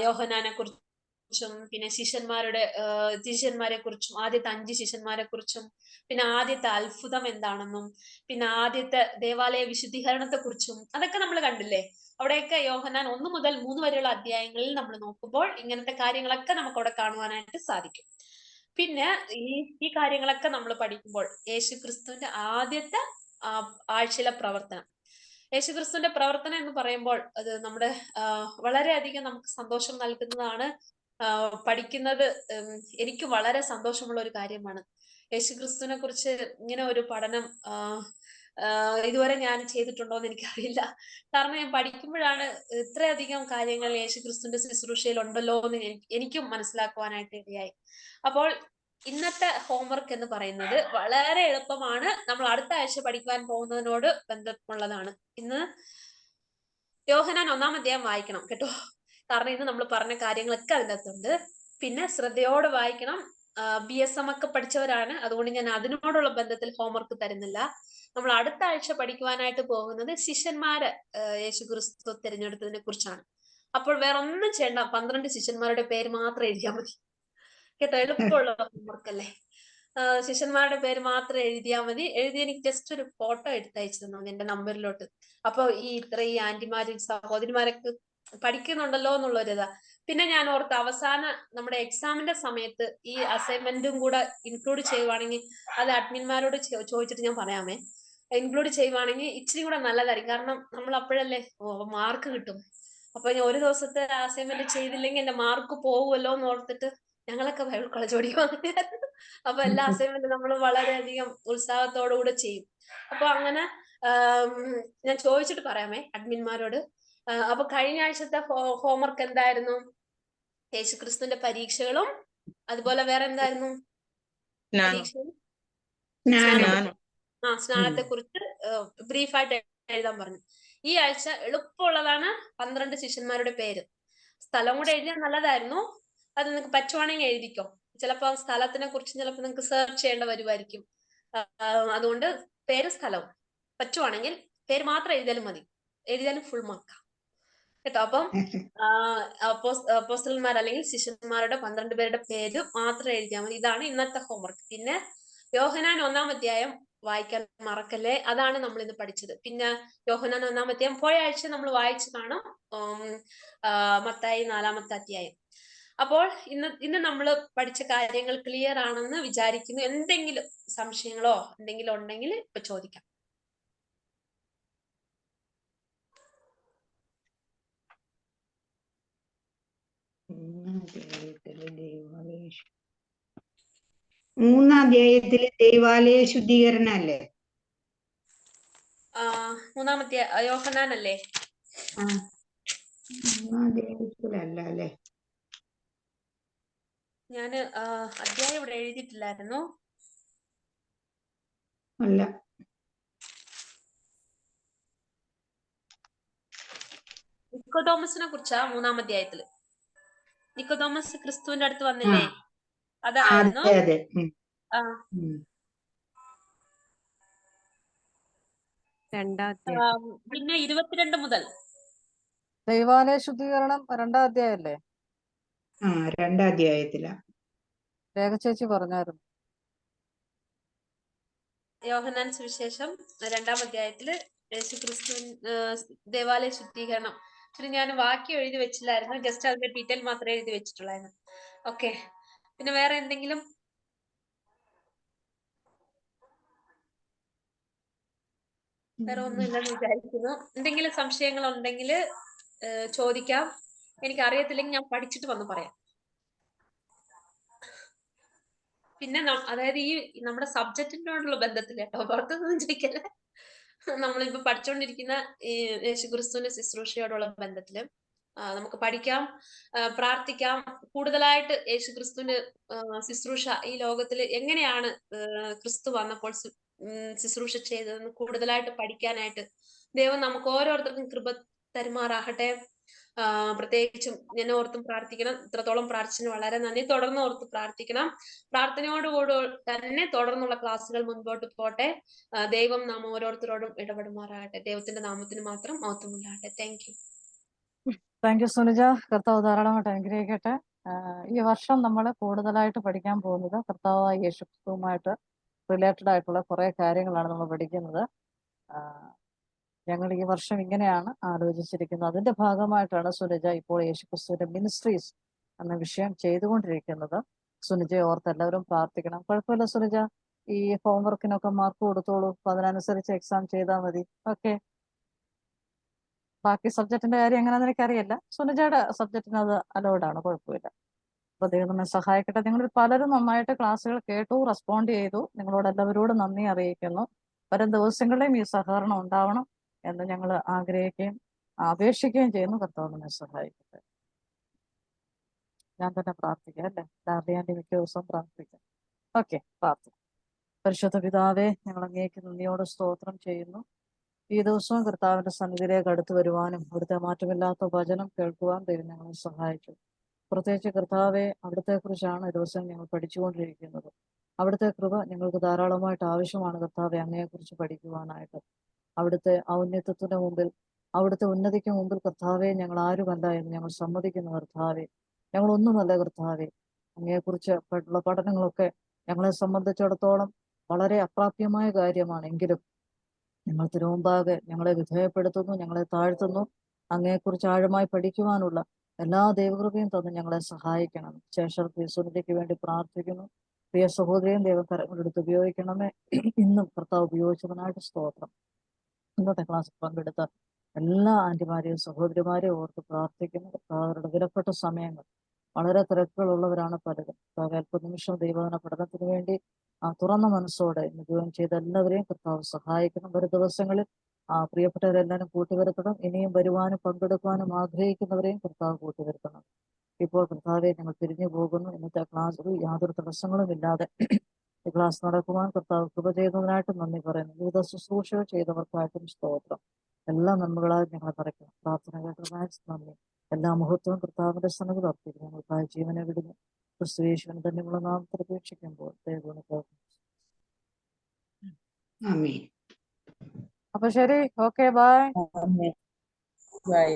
യോഹന്നാനെ കുറിച്ചും പിന്നെ ശിഷ്യന്മാരെ കുറിച്ചും ആദ്യത്തെ 5 ശിഷ്യന്മാരെ കുറിച്ചും പിന്നെ ആദ്യത്തെ അത്ഭുതം എന്താണെന്നും പിന്നെ ആദ്യത്തെ ദേവാലയ വിശുദ്ധീകരണത്തെ കുറിച്ചും അതൊക്കെ നമ്മൾ കണ്ടില്ലേ. അവിടെയൊക്കെ യോഹന്നാൻ 1 മുതൽ 3 വരെയുള്ള അധ്യായങ്ങളിൽ നമ്മൾ നോക്കുമ്പോൾ ഇങ്ങനത്തെ കാര്യങ്ങളൊക്കെ നമുക്ക് അവിടെ കാണുവാനായിട്ട് സാധിക്കും. പിന്നെ ഈ കാര്യങ്ങളൊക്കെ നമ്മൾ പഠിക്കുമ്പോൾ യേശുക്രിസ്തുവിന്റെ ആദ്യത്തെ ആഴ്ചയിലെ പ്രവർത്തനം, യേശുക്രിസ്തുവിന്റെ പ്രവർത്തനം എന്ന് പറയുമ്പോൾ അത് നമ്മുടെ വളരെയധികം നമുക്ക് സന്തോഷം നൽകുന്നതാണ്. പഠിക്കുന്നത് എനിക്ക് വളരെ സന്തോഷമുള്ള ഒരു കാര്യമാണ്. യേശുക്രിസ്തുവിനെ കുറിച്ച് ഇങ്ങനെ ഒരു പഠനം ഇതുവരെ ഞാൻ ചെയ്തിട്ടുണ്ടോ എന്ന് എനിക്കറിയില്ല. കാരണം ഞാൻ പഠിക്കുമ്പോഴാണ് ഇത്രയധികം കാര്യങ്ങൾ യേശുക്രിസ്തുവിന്റെ ശുശ്രൂഷയിൽ ഉണ്ടല്ലോ എന്ന് എനിക്കും മനസ്സിലാക്കുവാനായിട്ട് ഇടയായി. അപ്പോൾ ഇന്നത്തെ ഹോംവർക്ക് എന്ന് പറയുന്നത് വളരെ എളുപ്പമാണ്. നമ്മൾ അടുത്ത ആഴ്ച പഠിക്കുവാൻ പോകുന്നതിനോട് ബന്ധമുള്ളതാണ്. ഇന്ന് യോഹന്നാൻ 1-ാം അധ്യായം വായിക്കണം കേട്ടോ. കാരണം ഇന്ന് നമ്മൾ പറഞ്ഞ കാര്യങ്ങളൊക്കെ അതിൻ്റെ അകത്തുണ്ട്. പിന്നെ ശ്രദ്ധയോടെ വായിക്കണം. BSM ഒക്കെ പഠിച്ചവരാണ്, അതുകൊണ്ട് ഞാൻ അതിനോടുള്ള ബന്ധത്തിൽ ഹോംവർക്ക് തരുന്നില്ല. നമ്മൾ അടുത്ത ആഴ്ച പഠിക്കുവാനായിട്ട് പോകുന്നത് ശിഷ്യന്മാരെ യേശുക്രിസ്തു തിരഞ്ഞെടുത്തതിനെ കുറിച്ചാണ്. അപ്പോൾ വേറെ ഒന്നും ചെയ്യണ്ട, 12 ശിഷ്യന്മാരുടെ പേര് മാത്രം എഴുതിയാൽ മതി കേട്ടോ. എളുപ്പമുള്ള ഹോംവർക്ക് അല്ലേ. ശിഷ്യന്മാരുടെ പേര് മാത്രം എഴുതിയാൽ മതി. എഴുതി എനിക്ക് ജസ്റ്റ് ഒരു ഫോട്ടോ എടുത്തയച്ചു തന്നു എന്റെ നമ്പറിലോട്ട്. അപ്പൊ ഈ ആന്റിമാരും സഹോദരിമാരൊക്കെ പഠിക്കുന്നുണ്ടല്ലോ എന്നുള്ളൊരിതാ. പിന്നെ ഞാൻ ഓർത്ത് അവസാന നമ്മുടെ എക്സാമിന്റെ സമയത്ത് ഈ അസൈൻമെന്റും കൂടെ ഇൻക്ലൂഡ് ചെയ്യുവാണെങ്കിൽ, അത് അഡ്മിന്മാരോട് ചോദിച്ചിട്ട് ഞാൻ പറയാമേ, ഇൻക്ലൂഡ് ചെയ്യുവാണെങ്കിൽ ഇച്ചിരി കൂടെ നല്ലതായിരിക്കും. കാരണം നമ്മൾ അപ്പോഴല്ലേ മാർക്ക് കിട്ടും. അപ്പൊ ഞാൻ ഒരു ദിവസത്തെ അസൈൻമെന്റ് ചെയ്തില്ലെങ്കിൽ എന്റെ മാർക്ക് പോകുമല്ലോ എന്ന് ഓർത്തിട്ട് ഞങ്ങളൊക്കെ ബൈബിൾ കോളേജ് പഠിക്കുവായിരുന്നു. അപ്പൊ എല്ലാ അസൈൻമെന്റും നമ്മൾ വളരെയധികം ഉത്സാഹത്തോടുകൂടെ ചെയ്യും. അപ്പൊ അങ്ങനെ ഞാൻ ചോദിച്ചിട്ട് പറയാമേ അഡ്മിന്മാരോട്. അപ്പൊ കഴിഞ്ഞ ആഴ്ചത്തെ ഹോംവർക്ക് എന്തായിരുന്നു? യേശുക്രിസ്തുവിന്റെ പരീക്ഷകളും അതുപോലെ വേറെ എന്തായിരുന്നു? പരീക്ഷയും സ്നാനത്തെ കുറിച്ച് ബ്രീഫായിട്ട് എഴുതാൻ പറഞ്ഞു. ഈ ആഴ്ച എളുപ്പമുള്ളതാണ് 12 ശിഷ്യന്മാരുടെ പേര്. സ്ഥലം കൂടെ എഴുതിയാൽ നല്ലതായിരുന്നു. അത് നിങ്ങൾക്ക് പറ്റുവാണെങ്കിൽ എഴുതിക്കോ. ചിലപ്പോ സ്ഥലത്തിനെ കുറിച്ച് ചിലപ്പോൾ നിങ്ങൾക്ക് സെർച്ച് ചെയ്യേണ്ട വരുമായിരിക്കും. അതുകൊണ്ട് പേര് സ്ഥലവും പറ്റുവാണെങ്കിൽ പേര് മാത്രം എഴുതിയാലും മതി. എഴുതിയാലും ഫുൾ മാർക്കാ കേട്ടോ. അപ്പം അപ്പോസ്തലന്മാർ അല്ലെങ്കിൽ ശിഷ്യന്മാരുടെ 12 പേരുടെ പേര് മാത്രം എഴുതിയാൽ മതി. ഇതാണ് ഇന്നത്തെ ഹോംവർക്ക്. പിന്നെ യോഹന്നാൻ 1-ാം അധ്യായം വായിക്കാൻ മറക്കല്ലേ. അതാണ് നമ്മൾ ഇന്ന് പഠിച്ചത്. പിന്നെ യോഹന്നാൻ 1-ാം അധ്യായം പോയ ആഴ്ച നമ്മൾ വായിച്ചു കാണും. മത്തായി 4-ാമത്തെ അധ്യായം. അപ്പോൾ ഇന്ന് നമ്മൾ പഠിച്ച കാര്യങ്ങൾ ക്ലിയർ ആണെന്ന് വിചാരിക്കുന്നു. എന്തെങ്കിലും സംശയങ്ങളോ എന്തെങ്കിലും ഉണ്ടെങ്കിൽ ഇപ്പൊ ചോദിക്കാം. മൂന്നാം അധ്യായത്തില് ദൈവാലയ ശുദ്ധീകരണം അല്ലേ? 3-ാമത്തെ യോഹന്നാൻ അല്ലേ? 3-ാം അധ്യായത്തിലല്ല അല്ലേ? ഞാന് അധ്യായം ഇവിടെ എഴുതിയിട്ടില്ലായിരുന്നു. അല്ല, നിക്കോദോമസിനെ കുറിച്ചാ 3-ാം അധ്യായത്തില്. നിക്കോദോമസ് ക്രിസ്തുവിന്റെ അടുത്ത് വന്നില്ലേ? അതായിരുന്നു. അതെ. പിന്നെ 22 മുതൽ ദൈവാലയ ശുദ്ധീകരണം 2-ാം അധ്യായല്ലേ? 2-ാം അധ്യായത്തിലാ. രേഖ ചേച്ചി പറഞ്ഞായിരുന്നു. യോഹന്നാൻ സുവിശേഷം 2-ാം അധ്യായത്തില് യേശുക്രിസ്തു ദേവാലയ ശുദ്ധീകരണം. പക്ഷെ ഞാൻ വാക്യം എഴുതി വെച്ചില്ലായിരുന്നു. ജസ്റ്റ് അതിന്റെ ഡീറ്റെയിൽ മാത്രമേ എഴുതി വെച്ചിട്ടുള്ളായിരുന്നു. ഓക്കെ. പിന്നെ വേറെ എന്തെങ്കിലും? വേറെ ഒന്നും ഇല്ലെന്ന് വിചാരിക്കുന്നു. എന്തെങ്കിലും സംശയങ്ങൾ ഉണ്ടെങ്കിൽ ചോദിക്കാം. എനിക്ക് അറിയത്തില്ലെങ്കിൽ ഞാൻ പഠിച്ചിട്ട് വന്ന് പറയാം. പിന്നെ അതായത് ഈ നമ്മുടെ സബ്ജക്റ്റിനോടുള്ള ബന്ധത്തിൽ കേട്ടോ, പുറത്തൊന്നും ചോദിക്കല്ലേ. നമ്മളിപ്പോ പഠിച്ചുകൊണ്ടിരിക്കുന്ന ഈ യേശുക്രിസ്തുവിന്റെ ശുശ്രൂഷയോടുള്ള ബന്ധത്തില് നമുക്ക് പഠിക്കാം, പ്രാർത്ഥിക്കാം. കൂടുതലായിട്ട് യേശുക്രിസ്തുവിന്റെ ശുശ്രൂഷ ഈ ലോകത്തിൽ എങ്ങനെയാണ് ക്രിസ്തു വന്നപ്പോൾ ശുശ്രൂഷ ചെയ്തതെന്ന് കൂടുതലായിട്ട് പഠിക്കാനായിട്ട് ദൈവം നമുക്ക് ഓരോരുത്തർക്കും കൃപ തരുമാറാകട്ടെ. പ്രത്യേകിച്ചും ഞാൻ ഓർത്തും പ്രാർത്ഥിക്കണം. ഇത്രത്തോളം പ്രാർത്ഥിച്ചതിന് വളരെ നന്ദി. തുടർന്ന് ഓർത്ത് പ്രാർത്ഥിക്കണം. പ്രാർത്ഥനയോടുകൂടി തന്നെ തുടർന്നുള്ള ക്ലാസ്സുകൾ മുൻപോട്ട് പോട്ടെ. ദൈവം നാം ഓരോരുത്തരോടും ഇടപെടുമാറാകട്ടെ. ദൈവത്തിന്റെ നാമത്തിന് മാത്രം മഹത്വമുണ്ടാകട്ടെ. Thank you Sunija. കർത്താവ് ധാരാളമായിട്ട് അനുഗ്രഹിക്കട്ടെ. ഈ വർഷം നമ്മൾ കൂടുതലായിട്ട് പഠിക്കാൻ പോകുന്നത് കർത്താവായ യേശുക്രിസ്തുവുമായിട്ട് റിലേറ്റഡ് ആയിട്ടുള്ള കുറെ കാര്യങ്ങളാണ് നമ്മൾ പഠിക്കുന്നത്. ഞങ്ങൾ ഈ വർഷം ഇങ്ങനെയാണ് ആലോചിച്ചിരിക്കുന്നത്. അതിന്റെ ഭാഗമായിട്ടാണ് സുനിജ ഇപ്പോൾ യേശുക്രിസ്തുവിന്റെ മിനിസ്ട്രീസ് എന്ന വിഷയം ചെയ്തുകൊണ്ടിരിക്കുന്നത്. സുനിജയെ ഓർത്ത് എല്ലാവരും പ്രാർത്ഥിക്കണം. കുഴപ്പമില്ല സുനിജ, ഈ ഹോംവർക്കിനൊക്കെ മാർക്ക് കൊടുത്തോളൂ. അപ്പൊ അതിനനുസരിച്ച് എക്സാം ചെയ്താൽ മതി. ഓക്കെ. ബാക്കി സബ്ജക്റ്റിന്റെ കാര്യം എങ്ങനെയാണെന്ന് എനിക്കറിയില്ല. സുനിജയുടെ സബ്ജക്റ്റിന് അത് അലോഡാണ്, കുഴപ്പമില്ല. അപ്പൊ ദൈവം നമ്മെ സഹായിക്കട്ടെ. നിങ്ങൾ പലരും നന്നായിട്ട് ക്ലാസ്സുകൾ കേട്ടു, റെസ്പോണ്ട് ചെയ്തു. നിങ്ങളോട് എല്ലാവരോടും നന്ദി അറിയിക്കുന്നു. വരും ദിവസങ്ങളിലും ഈ സഹകരണം ഉണ്ടാവണം എന്ന് ഞങ്ങൾ ആഗ്രഹിക്കുകയും അപേക്ഷിക്കുകയും ചെയ്യുന്നു. കർത്താവ് നമ്മെ സഹായിക്കട്ടെ. ഞാൻ തന്നെ പ്രാർത്ഥിക്കാം അല്ലേ? ഡാർലിയാൻ്റെ മിക്ക ദിവസവും പ്രാർത്ഥിക്കാം. ഓക്കെ, പ്രാർത്ഥന. പരിശുദ്ധ പിതാവേ, ഞങ്ങൾ അങ്ങേക്ക് നന്ദിയോട് സ്തോത്രം ചെയ്യുന്നു. ഈ ദിവസവും കർത്താവിന്റെ സന്നിധിയിലേക്ക് അടുത്ത് വരുവാനും അവിടുത്തെ മാറ്റമില്ലാത്ത വചനം കേൾക്കുവാൻ ദൈവം ഞങ്ങളെ സഹായിച്ചു. പ്രത്യേകിച്ച് കർത്താവെ, അവിടുത്തെ കുറിച്ചാണ് ഈ ദിവസം ഞങ്ങൾ പഠിച്ചുകൊണ്ടിരിക്കുന്നത്. അവിടുത്തെ കൃപ ഞങ്ങൾക്ക് ധാരാളമായിട്ട് ആവശ്യമാണ് കർത്താവെ, അങ്ങയെക്കുറിച്ച് പഠിക്കുവാനായിട്ട്. അവിടുത്തെ ഔന്നത്യത്തിന് മുമ്പിൽ, അവിടുത്തെ ഉന്നതിക്ക് മുമ്പിൽ കർത്താവെ ഞങ്ങൾ ആരുമല്ല എന്ന് ഞങ്ങൾ സമ്മതിക്കുന്നു കർത്താവെ. ഞങ്ങളൊന്നുമല്ല കർത്താവെ. അങ്ങയെക്കുറിച്ച് ഉള്ള പഠനങ്ങളൊക്കെ ഞങ്ങളെ സംബന്ധിച്ചിടത്തോളം വളരെ അപ്രാപ്യമായ കാര്യമാണെങ്കിലും ഞങ്ങൾ തിരുമുമ്പാകെ ഞങ്ങളെ വിധേയപ്പെടുത്തുന്നു, ഞങ്ങളെ താഴ്ത്തുന്നു. അങ്ങയെക്കുറിച്ച് ആഴമായി പഠിക്കുവാനുള്ള എല്ലാ ദൈവകൃപയും തന്ന് ഞങ്ങളെ സഹായിക്കണം. ശേഷം സുനിതയ്ക്ക് വേണ്ടി പ്രാർത്ഥിക്കുന്നു. പ്രിയ സഹോദരിയും ദൈവകരങ്ങളെടുത്ത് ഉപയോഗിക്കണമേ. ഇന്നും കർത്താവ് ഉപയോഗിച്ചതിനായിട്ട് സ്തോത്രം. ഇന്നത്തെ ക്ലാസ്സിൽ പങ്കെടുത്ത എല്ലാ ആന്റിമാരെയും സഹോദരിമാരെയും ഓർത്ത് പ്രാർത്ഥിക്കുന്നു. അവരുടെ വിലപ്പെട്ട സമയങ്ങൾ, വളരെ തിരക്കുകളുള്ളവരാണ് പലരും. അല്പനിമിഷം ദൈവവചന പഠനത്തിന് വേണ്ടി തുറന്ന മനസ്സോടെ ഇന്ന് ജോയിൻ ചെയ്ത എല്ലാവരെയും കർത്താവ് സഹായിക്കണം. വരും ദിവസങ്ങളിൽ പ്രിയപ്പെട്ടവരെല്ലാവരും കൂട്ടിവരുത്തണം. ഇനിയും വരുവാനും പങ്കെടുക്കുവാനും ആഗ്രഹിക്കുന്നവരെയും കർത്താവ് കൂട്ടിവരുത്തണം. ഇപ്പോൾ കർത്താവെ ഞങ്ങൾ പിരിഞ്ഞു പോകുന്നു. ഇന്നത്തെ ക്ലാസ്സിൽ യാതൊരു തടസ്സങ്ങളും ഇല്ലാതെ ഈ ക്ലാസ് നടക്കുവാൻ കർത്താവ് കൃപ ചെയ്തതിനായിട്ട് നന്ദി പറയുന്നു. വിവിധ ശുശ്രൂഷകൾ ചെയ്തവർക്കായിട്ടും സ്തോത്രം. എല്ലാ നന്മകളായി ഞങ്ങളെ നിറയ്ക്കണം. പ്രാർത്ഥന കേട്ടതിനായി നന്ദി. എല്ലാ മുഹൂർത്തവും കർത്താവിന്റെ സന്നിധിയിൽ അർപ്പിക്കുന്നു. ഞങ്ങൾക്കായി ജീവനെ വിടുന്നു. ക്രിസ്തുയേശുവിൻ തന്നെയുള്ള നാമത്തിൽ അപേക്ഷിക്കുമ്പോൾ ദൈവം. ആമേൻ. അപ്പൊ ശരി, ഓക്കെ, ബൈ. ബൈ.